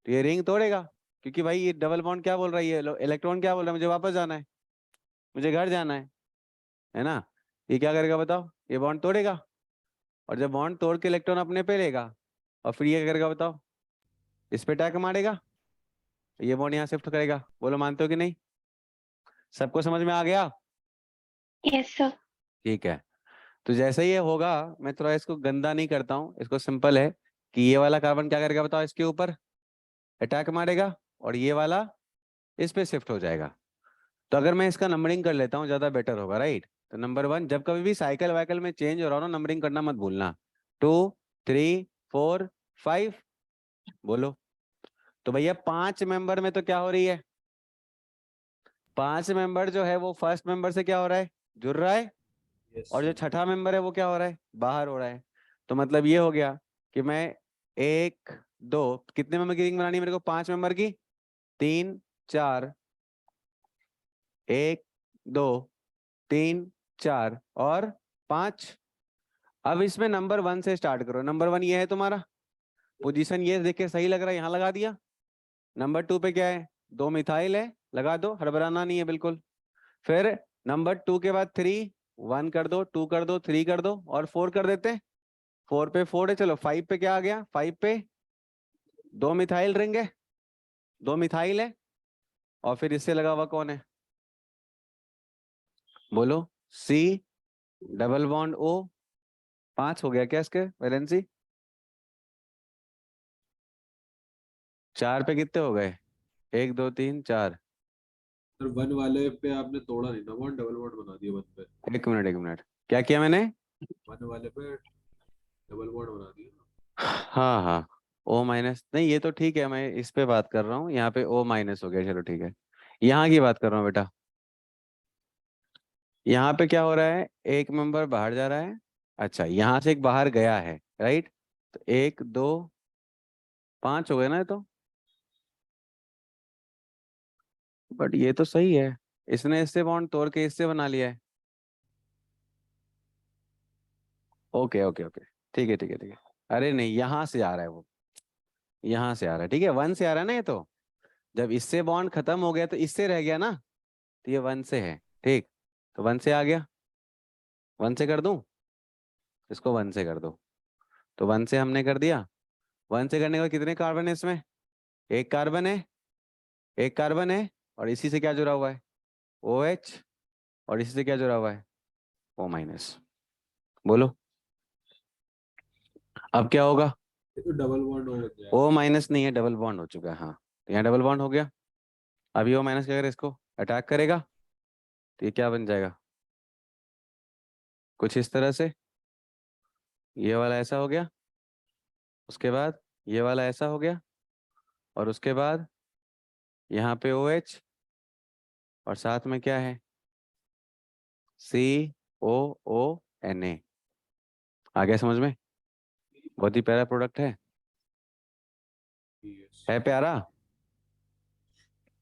तो ये रिंग तोड़ेगा, क्योंकि भाई ये डबल बॉन्ड क्या बोल रहा है, ये इलेक्ट्रॉन क्या बोल रहा है, मुझे वापस जाना है, मुझे घर जाना है ना? ये क्या करेगा बताओ? ये बॉन्ड तोड़ेगा, और जब बॉन्ड तोड़ के इलेक्ट्रॉन अपने पे लेगा, और फिर ये क्या करेगा बताओ? इस पे अटैक मारेगा, ये बॉन्ड यहाँ शिफ्ट करेगा। बोलो मानते हो कि नहीं? सबको समझ में आ गया? Yes, sir. ठीक है। तो जैसे ही ये होगा, मैं थोड़ा इसको गंदा नहीं करता हूँ, इसको सिंपल है कि ये वाला कार्बन क्या करेगा बताओ? इसके ऊपर अटैक मारेगा, और ये वाला इस पे शिफ्ट हो जाएगा। तो अगर मैं इसका नंबरिंग कर लेता हूँ, ज्यादा बेटर होगा, राइट? तो नंबर 1, जब कभी भी साइकिल वाइकल में चेंज हो रहा हो ना, नंबरिंग करना मत भूलना। 2, 3, 4, 5। बोलो। तो भैया 5 मेंबर में तो क्या हो रही है? 5 मेंबर जो है वो फर्स्ट मेंबर से क्या हो रहा है? जुड़ रहा है। है। और जो छठा मेंबर है वो क्या हो रहा है? बाहर हो रहा है। तो मतलब ये हो गया कि मैं 1, 2, कितने मेंबर की रिंग बनानी है मेरे को? 5 मेंबर की। 3, 4, 1, 2, 3, 4 और 5। अब इसमें नंबर 1 से स्टार्ट करो। नंबर 1 ये है तुम्हारा, पोजीशन ये देख के सही लग रहा है, यहाँ लगा दिया। नंबर 2 पे क्या है? 2 मिथाइल है, लगा दो, हड़बड़ाना नहीं है बिल्कुल। फिर नंबर 2 के बाद 3, 1 कर दो, 2 कर दो, 3 कर दो, और 4 कर देते हैं। 4 पे 4 है, चलो 5 पे क्या आ गया? 5 पे 2 मिथाइल रिंग है, 2 मिथाइल है, और फिर इससे लगा हुआ कौन है? बोलो। C double bond O। 5 हो गया क्या इसके वैलेंसी? 4 पे कितने हो गए? 1, 2, 3, 4। सर 1 वाले पे आपने तोड़ा नहीं था बॉन्ड, डबल बॉन्ड बना दिया 1 पे। एक मिनट, एक मिनट, क्या किया मैंने? 1 वाले पे डबल बॉन्ड बना दिया। हाँ हाँ, O माइनस नहीं, ये तो ठीक है, मैं इस पे बात कर रहा हूँ। यहाँ पे O माइनस हो गया, चलो ठीक है। यहाँ की बात कर रहा हूँ बेटा। यहाँ पे क्या हो रहा है? एक मेंबर बाहर जा रहा है। अच्छा, यहाँ से एक बाहर गया है, राइट? तो 1, 2, 5 हो गए ना ये तो। बट ये तो सही है, इसने इससे बॉन्ड तोड़ के इससे बना लिया है। ओके ओके ओके, ठीक है ठीक है ठीक है। अरे नहीं, यहाँ से आ रहा है वो, यहाँ से आ रहा है, ठीक है, 1 से आ रहा है ना ये तो। जब इससे बॉन्ड खत्म हो गया तो इससे रह गया ना, तो ये 1 से है, ठीक। तो 1 से आ गया, 1 से कर दूं? इसको 1 से कर दो। तो 1 से हमने कर दिया। 1 से करने के बाद कितने कार्बन है इसमें? एक कार्बन है, एक कार्बन है, और इसी से क्या जुड़ा हुआ है? OH। और इसी से क्या जुड़ा हुआ है? O minus. बोलो अब क्या होगा? ये तो डबल बॉन्ड हो गया। O माइनस नहीं है, डबल बॉन्ड हो चुका है, हाँ। तो यहाँ डबल बॉन्ड हो गया। अभी O माइनस क्या करेगा? इसको अटैक करेगा, तो ये क्या बन जाएगा? कुछ इस तरह से। ये वाला ऐसा हो गया, उसके बाद ये वाला ऐसा हो गया, और उसके बाद यहाँ पे OH, और साथ में क्या है? COONA। आ गया समझ में? बहुत ही प्यारा प्रोडक्ट है Yes, प्यारा?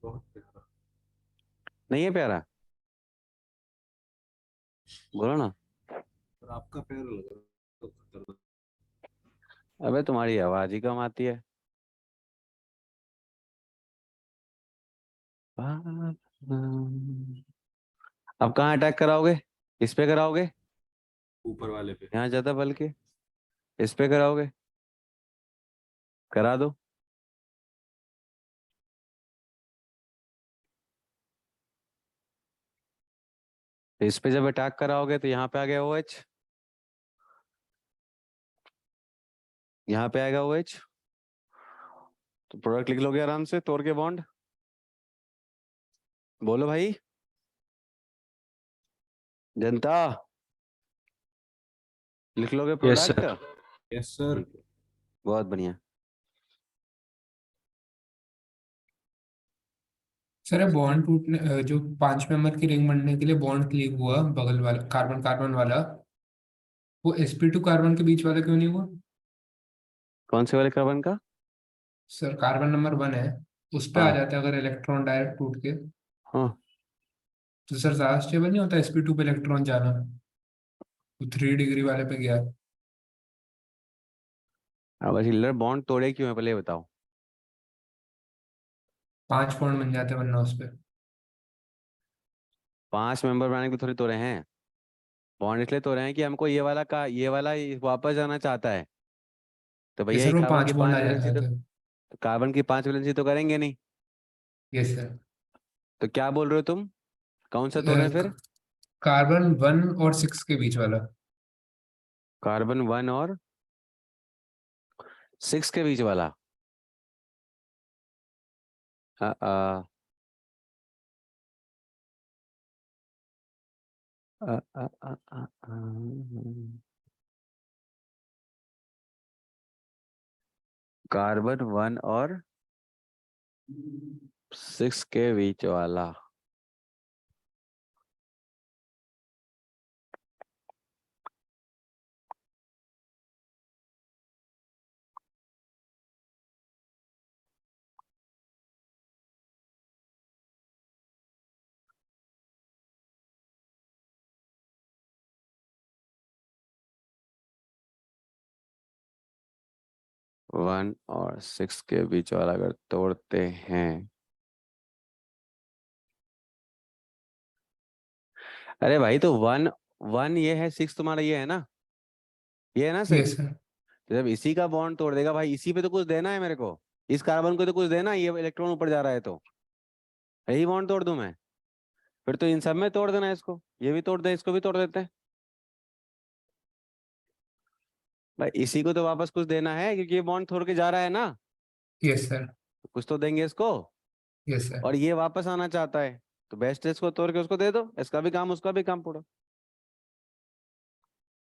बहुत प्यारा। नहीं है प्यारा? बोलो ना। पर आपका प्यारा लग रहा है तो खतरनाक। अबे तुम्हारी आवाज ही कम आती है। अब कहाँ अटैक कराओगे? इस पे कराओगे? ऊपर वाले पे। यहाँ ज्यादा बल्कि इस पे कराओगे? करा दो। तो इस पे जब अटैक कराओगे तो यहाँ पे आ गया OH, यहाँ पे आएगा OH, तो प्रोडक्ट लिख लोगे आराम से तोड़ के बॉन्ड। बोलो भाई जनता, लिख लोगे Yes, sir. Product. Yes sir. बहुत बढ़िया। सर बॉन्ड टूटने जो 5 मेंबर की रिंग बनने के लिए बॉन्ड क्लीव हुआ बगल वाला कार्बन कार्बन वाला, वो sp2 कार्बन के बीच वाला क्यों नहीं हुआ? कौन से वाले कार्बन का? सर कार्बन नंबर 1 है, उस पे आ हाँ जाता है अगर इलेक्ट्रॉन डायरेक्ट टूट के, हाँ, तो सर ज्यादा स्टेबल नहीं होता sp2 पे इलेक्ट्रॉन जाना, तो 3 डिग्री वाले पे गया। अब हिलर बॉन्ड तोड़े क्यों है पहले ये बताओ। 5 बॉन्ड बन जाते वरना उस पे। 5 मेंबर बनाने के लिए थोड़ी तोड़े हैं बॉन्ड, इसलिए तोड़े हैं कि हमको ये वाला वापस जाना चाहता है, तो ये भैया ये सर वो कार्बन 5 की बॉन्ड 5 आ वैलेंसी जाता तो, है। कार्बन की 5 वैलेंसी तो करेंगे नहीं। Yes sir. तो क्या बोल रहे हो तुम, कौन सा तोड़े फिर? कार्बन 1 और 6 के बीच वाला। कार्बन 1 और 6 के बीच वाला। आ, आ, आ, आ, आ, आ, आ, कार्बन 1 और 6 के बीच वाला। वन और 6 के बीच वाला अगर तोड़ते हैं, अरे भाई तो 1 1 ये है, 6 तुम्हारा ये है ना, ये है ना 6। Yes sir. तो जब इसी का बॉन्ड तोड़ देगा भाई, इसी पे तो कुछ देना है मेरे को, इस कार्बन को तो कुछ देना है, ये इलेक्ट्रॉन ऊपर जा रहा है तो यही बॉन्ड तोड़ दूं मैं, फिर तो इन सब में तोड़ देना है इसको, ये भी तोड़ दे, इसको भी तोड़ देते हैं भाई, इसी को तो वापस कुछ देना है क्योंकि ये बॉन्ड तोड़ के जा रहा है ना, यस सर। कुछ तो देंगे इसको, यस सर। और ये वापस आना चाहता है तो बेस्ट है इसको तोड़ के उसको दे दो, इसका भी काम उसका भी काम पूरा।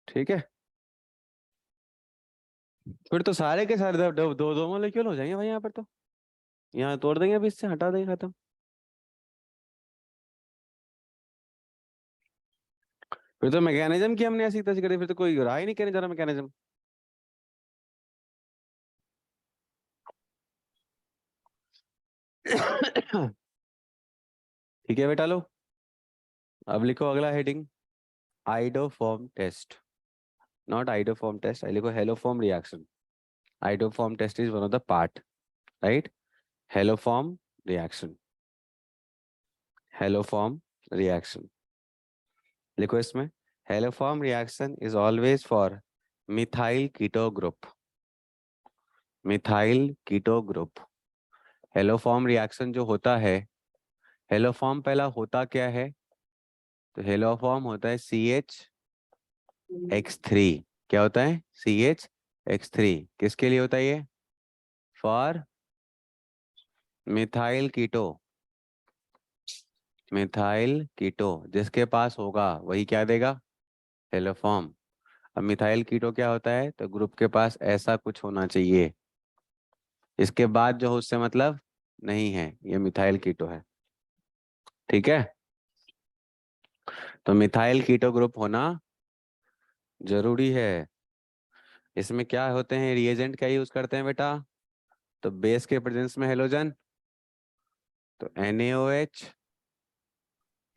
ठीक है, फिर तो सारे के सारे दो दो दो मॉलिक्यूल हो जाएंगे भाई यहाँ पर, तो यहाँ तोड़ देंगे, अभी इससे हटा देंगे, खत्म। फिर तो मैकेनिज्म की हमने ऐसी तैसी करी, फिर तो कोई रहा ही नहीं कहने जा रहा मैकेनिज्म। ठीक है बेटा, लो अब लिखो अगला heading, iodoform test, not iodoform test, I लिखो haloform reaction. Iodoform test is one of the part, right. Haloform reaction, haloform reaction लिखो इसमें, haloform reaction is always for methyl keto group, methyl keto group. Haloform reaction जो होता है, haloform पहला होता क्या है, तो हेलोफॉर्म होता है CH(X3), क्या होता है CH(X3), किसके लिए होता है ये, फॉर मिथाइल कीटो, मिथाइल कीटो जिसके पास होगा वही क्या देगा, हेलोफॉर्म। अब मिथाइल कीटो क्या होता है, तो ग्रुप के पास ऐसा कुछ होना चाहिए, इसके बाद जो हो उससे मतलब नहीं है, ये मिथाइल कीटो है। ठीक है, तो मिथाइल कीटो ग्रुप होना जरूरी है। इसमें क्या होते हैं रिएजेंट, क्या यूज करते हैं बेटा, तो बेस के प्रेजेंस में हेलोजन, तो NaOH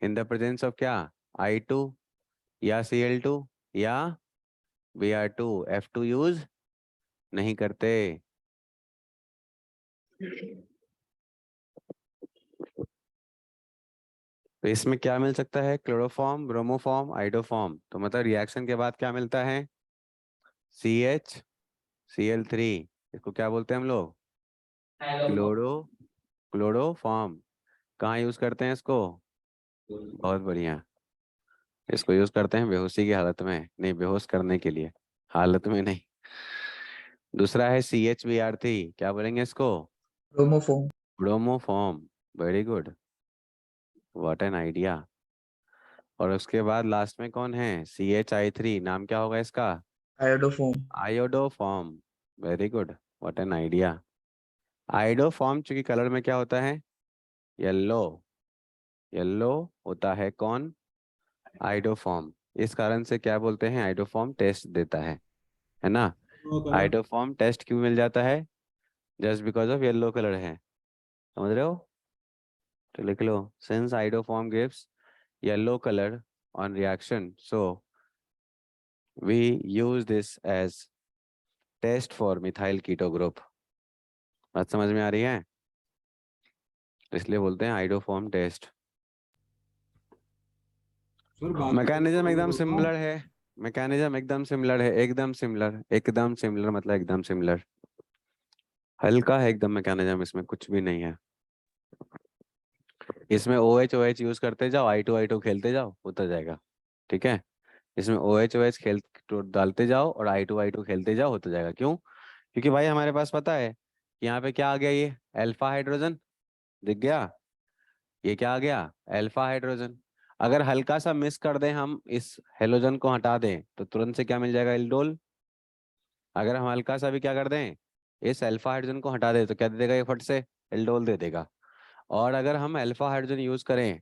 in the presence of क्या, I2 या Cl2 या Br2, F2 यूज नहीं करते। तो इसमें क्या मिल सकता है, क्लोरोफॉर्म, ब्रोमोफॉर्म, आइडोफॉर्म, तो मतलब रिएक्शन के बाद क्या मिलता है, CH Cl3, इसको क्या बोलते हैं हम लोग, क्लोरोफॉर्म। कहाँ यूज करते हैं इसको, बहुत बढ़िया, इसको यूज करते हैं बेहोशी की हालत में, नहीं बेहोश करने के लिए, हालत में नहीं। दूसरा है CHBr3, क्या बोलेंगे इसको? Bromoform. Bromoform. Very good, what an idea. और उसके बाद लास्ट में कौन है? CHI3, नाम क्या होगा इसका? Iodoform. Iodoform. Very good, what an idea. Iodoform चूंकि कलर में क्या होता है? येलो। येलो होता है कौन? आयोडोफॉर्म। इस कारण से क्या बोलते हैं? आयोडोफॉर्म टेस्ट देता है ना? होता है। आयोडोफॉर्म टेस्ट क्यों मिल जाता है? Just because of yellow colour है, समझ रहे हो? तो लिख लो, since iodoform gives yellow colour on reaction, so we use this as test for methyl keto group. बात समझ में आ रही है? इसलिए बोलते हैं आयोडोफॉर्म टेस्ट। सर बाकी मैकेनिज्म एकदम होता सिमिलर है, मैकेनिज्म एकदम सिमिलर है, एकदम सिमिलर, एकदम सिमिलर मतलब एकदम सिमिलर। हल्का है एकदम मैकेनिज्म, इसमें कुछ भी नहीं है। इसमें OH यूज करते जाओ, I2 खेलते जाओ, होता जाएगा। ठीक है, इसमें OH खेल तो डालते जाओ और I2 खेलते जाओ, होता जाएगा। क्यों? क्योंकि भाई हमारे पास पता है कि यहाँ पे क्या आ गया, ये अल्फा हाइड्रोजन दिख गया, ये क्या आ गया? Alpha hydrogen. अगर हल्का सा मिस कर दें हम, इस हेलोजन को हटा दें, तो तुरंत से क्या मिल जाएगा? एल्डोल। अगर हम हल्का सा भी क्या कर दें, इस अल्फा हाइड्रोजन को हटा दें, तो क्या दे देगा ये? फट से एल्डोल दे देगा। और अगर हम अल्फा हाइड्रोजन यूज करें,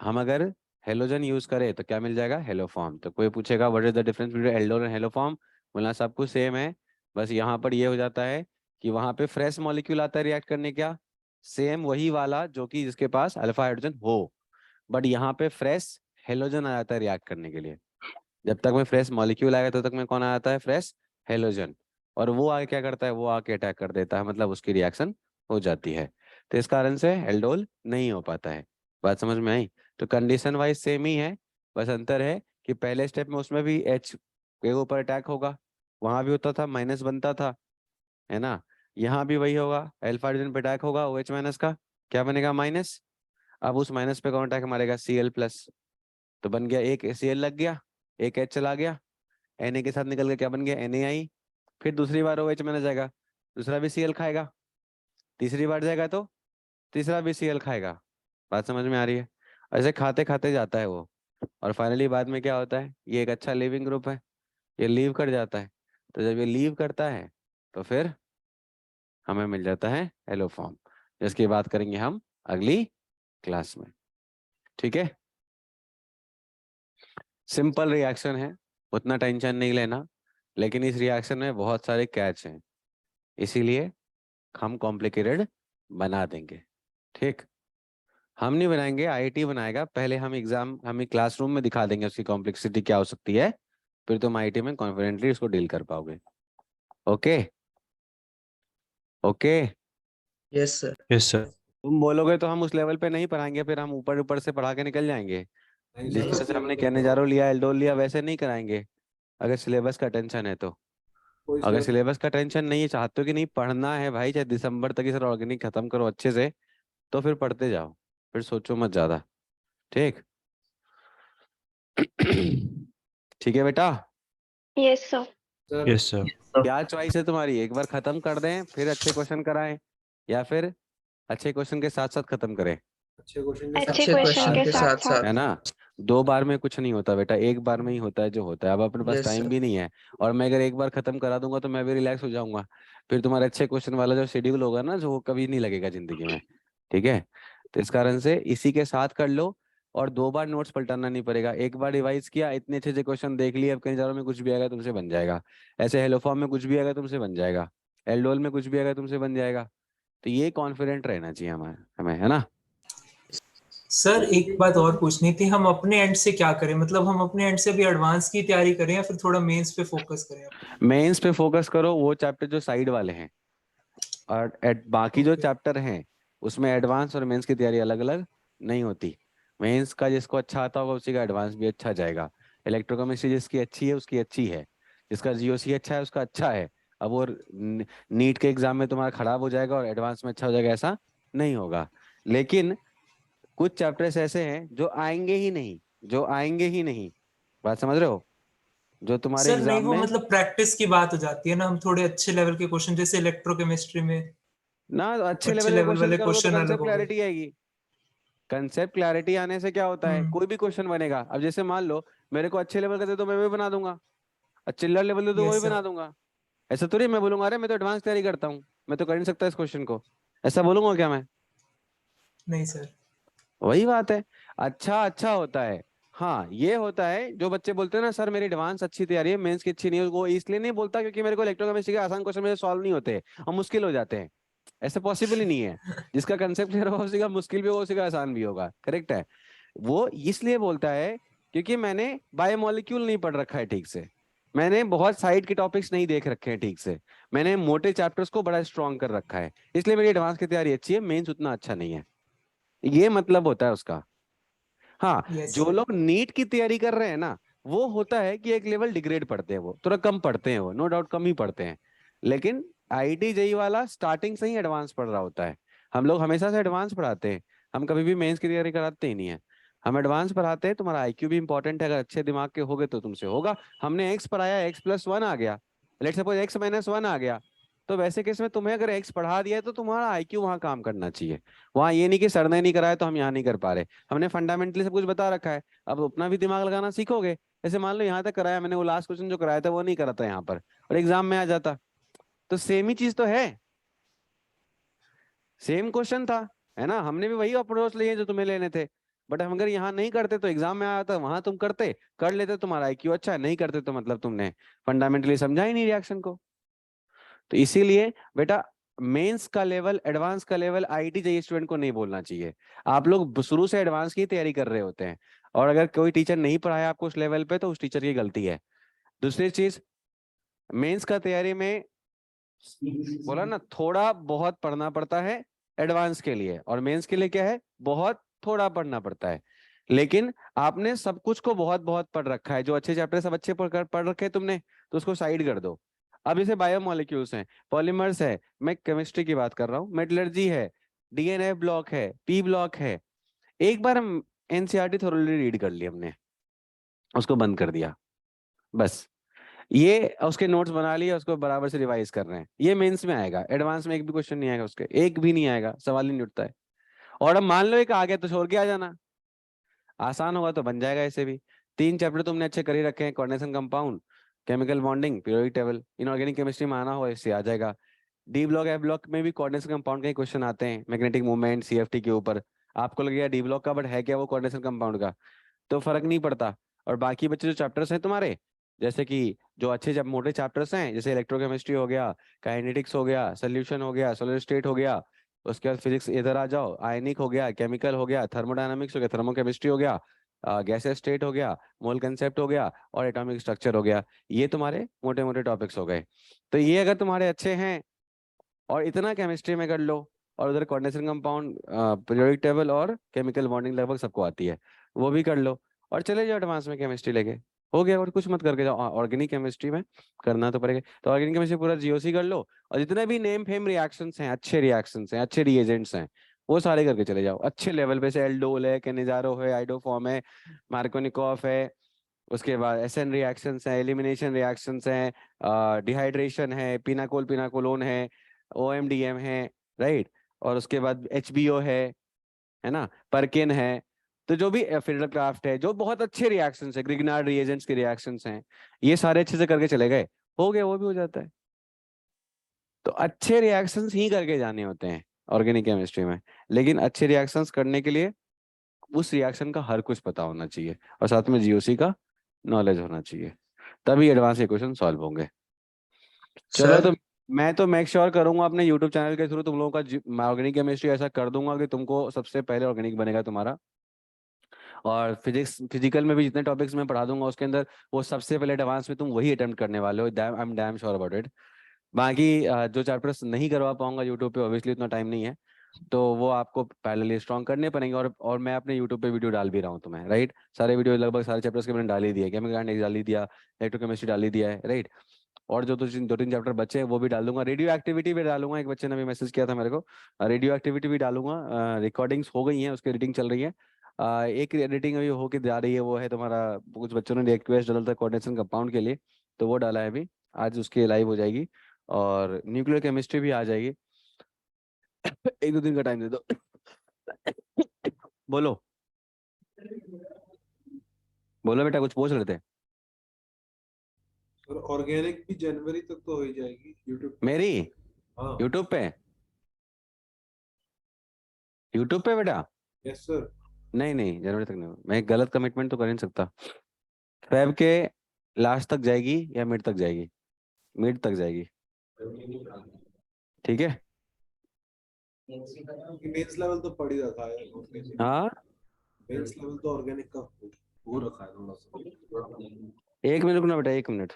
हम अगर हेलोजन यूज करें, तो क्या मिल जाएगा? हेलोफॉर्म। तो कोई पूछेगा what is the difference between aldol and haloform, बोलना सब कुछ सेम है, बस यहाँ पर ये हो जाता है कि वहां पे फ्रेश मॉलिक्यूल आता है रिएक्ट करने, क्या सेम वही वाला जो कि जिसके पास अल्फा हाइड्रोजन हो, बट यहाँ पे फ्रेश हेलोजन आ जाता है रिएक्ट करने के लिए। जब तक में फ्रेश मॉलिक्यूल आएगा तब तक में कौन आ जाता है? Fresh halogen. और वो आगे क्या करता है? वो आके अटैक कर देता है, मतलब उसकी रिएक्शन हो जाती है। तो इस कारण से एल्डोल नहीं हो पाता है। बात समझ में आई? तो कंडीशन वाइज सेम ही है, बस अंतर है कि पहले स्टेप में उसमें भी H के ऊपर अटैक होगा, वहां भी होता था, माइनस बनता था, है ना? यहाँ भी वही होगा, अल्फा हाइड्रोजन पे अटैक होगा, OH माइनस का क्या बनेगा? माइनस। अब उस माइनस पे कौन अटैक मारेगा? Cl plus. तो बन गया, एक Cl लग गया, एक H चला गया, Na के साथ निकल के क्या बन गया? NaI। फिर दूसरी बार OH माइनस जाएगा, दूसरा भी Cl खाएगा, तीसरी बार जाएगा तो तीसरा भी Cl खाएगा। बात समझ में आ रही है? ऐसे खाते खाते जाता है वो, और फाइनली बाद में क्या होता है? ये एक अच्छा लीविंग ग्रुप है, ये लीव कर जाता है। तो जब ये लीव करता है तो फिर हमें मिल जाता है एलोफॉर्म, जिसकी बात करेंगे हम अगली क्लास में। ठीक है, सिंपल रिएक्शन है, उतना टेंशन नहीं लेना, लेकिन इस रिएक्शन में बहुत सारे कैच हैं, इसीलिए हम कॉम्प्लिकेटेड बना देंगे। ठीक, हम नहीं बनाएंगे, IIT बनाएगा। पहले हम क्लासरूम में दिखा देंगे उसकी कॉम्प्लेक्सिटी क्या हो सकती है, फिर तुम IIT में कॉन्फिडेंटली उसको डील कर पाओगे। Okay okay, yes sir. Yes sir. तुम बोलोगे तो हम उस लेवल पे नहीं पढ़ाएंगे, फिर हम ऊपर ऊपर से पढ़ा के निकल जाएंगे। नहीं जिस सर, तरह से हमने कैनेजारो लिया, एल्डोल लिया, वैसे नहीं कराएंगे। अगर सिलेबस का टेंशन है तो, कोई अगर सर सिलेबस का टेंशन नहीं है, चाहते हो कि नहीं पढ़ना है भाई, चाहे दिसंबर तक इस ऑर्गेनिक खत्म करो अच्छे से, तो फिर पढ़ते जाओ, फिर सोचो मत ज्यादा। ठीक ठीक है बेटा। Yes sir. Sir yes sir. क्या चॉइस है तुम्हारी? एक बार खत्म कर दें फिर अच्छे क्वेश्चन कराएं, या फिर अच्छे क्वेश्चन के साथ साथ खत्म करें? अच्छे क्वेश्चन के अच्छे अच्छे क्वेश्चन क्वेश्चन के के साथ साथ साथ। है साथ। ना? 2 बार में कुछ नहीं होता बेटा, एक बार में ही होता है जो होता है। अब अपने पास यस टाइम सर। भी नहीं है, और मैं अगर एक बार खत्म करा दूंगा तो मैं भी रिलैक्स हो जाऊंगा, फिर तुम्हारे अच्छे क्वेश्चन वाला जो शेड्यूल होगा ना, जो वो कभी नहीं लगेगा जिंदगी में। ठीक है, तो इस कारण से इसी के साथ कर लो, और 2 बार नोट्स पलटाना नहीं पड़ेगा। एक बार रिवाइज किया, इतने अच्छे अच्छे क्वेश्चन देख लिए, अब कहीं जारों में कुछ भी आएगा तुमसे बन जाएगा, ऐसे हेलोफॉर्म में कुछ भी आएगा तुमसे बन जाएगा, एल्डोल में कुछ भी आएगा तुमसे बन जाएगा। तो ये कॉन्फिडेंट रहना चाहिए हमें हमें है ना? सर एक बात और पूछनी थी, हम अपने एंड से क्या करें? मतलब हम अपने एंड से भी एडवांस की तैयारी करें या फिर थोड़ा मेंस पे फोकस करें? मेंस पे फोकस करो, वो चैप्टर जो साइड वाले हैं, और बाकी जो चैप्टर हैं उसमें एडवांस और मेंस की तैयारी अलग अलग नहीं होती। मेंस का जिसको अच्छा आता होगा उसी का एडवांस भी अच्छा जाएगा। इलेक्ट्रोकेमिस्ट्री जिसकी अच्छी है उसकी अच्छी है, जिसका GOC अच्छा है उसका अच्छा है। अब वो नीट के एग्जाम में तुम्हारा खराब हो जाएगा और एडवांस में अच्छा हो जाएगा, ऐसा नहीं होगा। लेकिन कुछ चैप्टर्स ऐसे हैं जो आएंगे ही नहीं, जो आएंगे ही नहीं। बात समझ रहे हो? जो तुम्हारे सर नहीं एग्जाम वो में मतलब प्रैक्टिस की बात हो जाती है ना, हम थोड़े अच्छे लेवल के क्वेश्चन जैसे इलेक्ट्रोकेमिस्ट्री में ना अच्छे अच्छे लेवल के लेवल क्वेश्चन वाले करोगे तो क्वेश्चन अलग कंसेप्ट हो गए। क्लैरिटी आएगी। कंसेप्ट क्लैरिटी आने से क्या होता है, हम्म। कोई भी क्वेश्चन बनेगा। अब जैसे मान लो मेरे को अच्छे लेवल का दे तो मैं भी बना दूंगा, और चिल्लर लेवल दे तो वो भी यस बना सर। दूंगा। ऐसा थोड़ी मैं बोलूंगा अरे मैं तो एडवांस तैयारी करता हूँ, मैं तो कर नहीं सकता इस क्वेश्चन को, ऐसा बोलूंगा क्या मैं? नहीं सर। वही बात है। अच्छा अच्छा होता है। हाँ ये होता है, जो बच्चे बोलते हैं ना सर मेरी एडवांस अच्छी तैयारी है, मेंस की अच्छी नहीं है, वो इसलिए नहीं बोलता क्योंकि मेरे को इलेक्ट्रोकेमिस्ट्री के आसान क्वेश्चन मेरे सॉल्व नहीं होते और मुश्किल हो जाते हैं। ऐसा पॉसिबल ही नहीं है। जिसका कंसेप्ट क्लियर होगा उसी का मुश्किल भी होगा, उसी का आसान भी होगा। करेक्ट है। वो इसलिए बोलता है क्योंकि मैंने बायोमोलिक्यूल नहीं पढ़ रखा है ठीक से, मैंने बहुत साइड के टॉपिक्स नहीं देख रखे हैं ठीक से, मैंने मोटे चैप्टर्स को बड़ा स्ट्रॉन्ग कर रखा है, इसलिए मेरी एडवांस की तैयारी अच्छी है, मेंस उतना अच्छा नहीं है। ये मतलब होता है उसका। हाँ यस जो सर। लोग नीट की तैयारी कर रहे हैं ना, वो होता है कि एक लेवल डिग्रेड पढ़ते हैं, वो थोड़ा कम पढ़ते हैं, वो नो डाउट कम ही पढ़ते हैं। लेकिन आईआईटी जेई वाला स्टार्टिंग से ही एडवांस पढ़ रहा होता है। हम लोग हमेशा से एडवांस पढ़ाते हैं, हम कभी भी मेंस की तैयारी कराते ही नहीं है। हम एडवांस पढ़ाते हैं, तुम्हारा आईक्यू भी इंपॉर्टेंट है, अगर अच्छे दिमाग के होगे तो तुमसे होगा। हमने एक्स पढ़ाया, x+1 आ गया, लेट्स सपोज x-1 आ गया, तो वैसे केस में तुम्हें अगर एक्स पढ़ा दिया है तो तुम्हारा आईक्यू वहां काम करना चाहिए। वहां ये नहीं कि सर ने नहीं कराया तो हम यहाँ नहीं कर पा रहे, हमने फंडामेंटली सब कुछ बता रखा है, अब अपना भी दिमाग लगाना सीखोगे। जैसे मान लो यहाँ तक कराया मैंने, वो लास्ट क्वेश्चन जो कराया था वो नहीं करा था यहाँ पर, और एग्जाम में आ जाता, तो सेम ही चीज तो है, सेम क्वेश्चन था, है ना? हमने भी वही अप्रोच लिए जो तुम्हें लेने थे, बट हम अगर यहाँ नहीं करते तो एग्जाम में आया था, वहां तुम करते, कर लेते तुम्हारा आईक्यू अच्छा है, नहीं करते तो मतलब तुमने फंडामेंटली समझा ही नहीं रिएक्शन को। तो इसीलिए बेटा मेंस का लेवल, एडवांस का लेवल आईआईटी जेईई स्टूडेंट को नहीं बोलना चाहिए। आप लोग शुरू से एडवांस की तैयारी कर रहे होते हैं, और अगर कोई टीचर नहीं पढ़ाया आपको उस लेवल पे तो उस टीचर की गलती है। दूसरी चीज, मेंस का तैयारी में बोला ना थोड़ा बहुत पढ़ना पड़ता है एडवांस के लिए, और मेंस के लिए क्या है, बहुत थोड़ा पढ़ना पड़ता है। लेकिन आपने सब कुछ को बहुत बहुत पढ़ रखा है, जो अच्छे चैप्टर सब अच्छे पढ़ रखे हैं तुमने, तो उसको साइड कर दो। अब जैसे बायोमोलिक्यूल्स हैं, पॉलीमर्स है, मैं केमिस्ट्री की बात कर रहा हूँ, मेटलर्जी है, डीएनए ब्लॉक है, पी ब्लॉक है, एक बार हम एनसीईआरटी थोरोली रीड कर ली हमने, उसको बंद कर दिया, बस ये उसके नोट्स बना लिए, उसको बराबर से रिवाइज कर रहे हैं, ये मेंस में आएगा, एडवांस में एक भी क्वेश्चन नहीं आएगा उसके, एक भी नहीं आएगा, सवाल ही नहीं उठता है। और अब मान लो एक आ गया तो छोड़ के आ जाना, आसान होगा तो बन जाएगा ऐसे भी। 3 चैप्टर तुमने अच्छे कर ही रखे हैं, coordination compound, chemical bonding, periodic table, inorganic chemistry में आना हो इससे आ जाएगा। डी ब्लॉक एफ ब्लॉक में भी कोऑर्डिनेशन कंपाउंड के क्वेश्चन आते हैं, मैग्नेटिक मूवमेंट सीएफटी के ऊपर, आपको लगेगा डी ब्लॉक का, बट है क्या वो कोऑर्डिनेशन कंपाउंड का, तो फर्क नहीं पड़ता। और बाकी बच्चे जो चैप्टर्स हैं तुम्हारे, जैसे कि जो अच्छे जब मोटे चैप्टर्स हैं, जैसे इलेक्ट्रोकेमिस्ट्री हो गया, काइनेटिक्स हो गया, सोल्यूशन हो गया, सॉलिड स्टेट हो गया, उसके बाद फिजिक्स इधर आ जाओ, आयनिक हो गया, केमिकल हो गया, थर्मोडायनामिक्स हो गया, थर्मोकेमिस्ट्री हो गया, गैसेस स्टेट हो गया, मोल कंसेप्ट हो गया, और एटॉमिक स्ट्रक्चर हो गया, ये तुम्हारे मोटे मोटे टॉपिक्स हो गए। तो ये अगर तुम्हारे अच्छे हैं, और इतना केमिस्ट्री में कर लो, और उधर कोऑर्डिनेशन कंपाउंड, पीरियोडिक टेबल और केमिकल बॉन्डिंग लगभग सबको आती है, वो भी कर लो, और चले जाओ एडवांस में केमिस्ट्री लेके, हो गया। और कुछ मत करके जाओ, ऑर्गेनिक केमिस्ट्री में करना तो पड़ेगा, तो ऑर्गेनिक केमिस्ट्री पूरा जीओसी कर लो, और जितने भी नेम फेम रिएक्शंस हैं, अच्छे रिएक्शंस हैं, अच्छे रिएजेंट्स हैं, वो सारे करके चले जाओ अच्छे लेवल पे, से एल्डोल है, केनेजारो है, आइडोफॉर्म है, मार्कोनिकॉफ है, उसके बाद एसएन रिएक्शंस हैं, एलिमिनेशन रिएक्शंस हैं, डिहाइड्रेशन है, पिनाकोल पिनाकोलोन है, ओएमडीएम है, राइट, और उसके बाद एचबीओ है ना, परकिन है, तो जो भी फिडलक्राफ्ट है, जो बहुत अच्छे रिएक्शंस है, ग्रिग्नार्ड रिएजेंट्स के रिएक्शंस हैं, ये सारे अच्छे से करके चले गए, हो गया, वो भी हो जाता है। तो अच्छे रिएक्शंस ही करके जाने होते हैं ऑर्गेनिक केमिस्ट्री में, लेकिन अच्छे रिएक्शंस करने के लिए उस रिएक्शन का हर कुछ पता होना चाहिए, और साथ में जीओसी का नॉलेज होना चाहिए, तभी एडवांस इक्वेशन सॉल्व होंगे। चलो सर तो मैं तो मेक श्योर करूंगा अपने यूट्यूब चैनल के थ्रू तुम लोगों का ऑर्गेनिक केमिस्ट्री ऐसा कर दूंगा कि तुमको सबसे पहले ऑर्गेनिक बनेगा तुम्हारा, और फिजिकल में भी जितने टॉपिक्स मैं पढ़ा दूंगा उसके अंदर वो सबसे पहले एडवांस में तुम वही अटेम्प्ट करने वाले हो, I am damn sure about it. बाकी जो चैप्टर्स नहीं करवा पाऊंगा यूट्यूब पे, ऑब्वियसली इतना टाइम नहीं है, तो वो आपको पैरेलली स्ट्रॉन्ग करने पड़ेंगे, और मैं अपने यूट्यूब पे वीडियो डाल भी रहा हूँ तुम्हें, राइट, सारे वीडियो लगभग सारे चैप्टर्स के मैंने डाल ही दिया है, केमिकल डाल ही दिया, इलेक्ट्रोकेमिस्ट्री डाल ही दिया है, राइट, और जो 2-3 चैप्टर बचे हैं वो भी डाल दूंगा, रेडियो एक्टिविटी भी डालूंगा, एक बच्चे ने भी मैसेज किया था मेरे को, रेडियो एक्टिविटी भी डालूंगा, रिकॉर्डिंग्स हो गई हैं, उसकी एडिटिंग चल रही है, एक एडिटिंग अभी होके जा रही है, वो है तुम्हारा, कुछ बच्चों ने रिक्वेस्ट डाला था कोऑर्डिनेशन कंपाउंड के लिए, तो वो डाला है अभी, आज उसकी लाइव हो जाएगी। और न्यूक्लियर केमिस्ट्री भी आ जाएगी। 1-2 दिन का टाइम दे दो। बोलो बोलो बेटा, कुछ पूछ रहे थे? और ऑर्गेनिक भी जनवरी तक तो हो ही जाएगी यूट्यूब मेरी हाँ यूट्यूब पे, यूट्यूब पे बेटा? Yes sir. नहीं नहीं, जनवरी तक नहीं, मैं गलत कमिटमेंट तो कर नहीं सकता। फेब के लास्ट तक जाएगी या मिड तक जाएगी? मिड तक जाएगी, ठीक है। मेंस लेवल तो पढ़ ही रखा है organic। हाँ, मेंस लेवल तो ऑर्गेनिक का हो रखा है थोड़ा सा। 1 मिनट रुकना बेटा, 1 मिनट।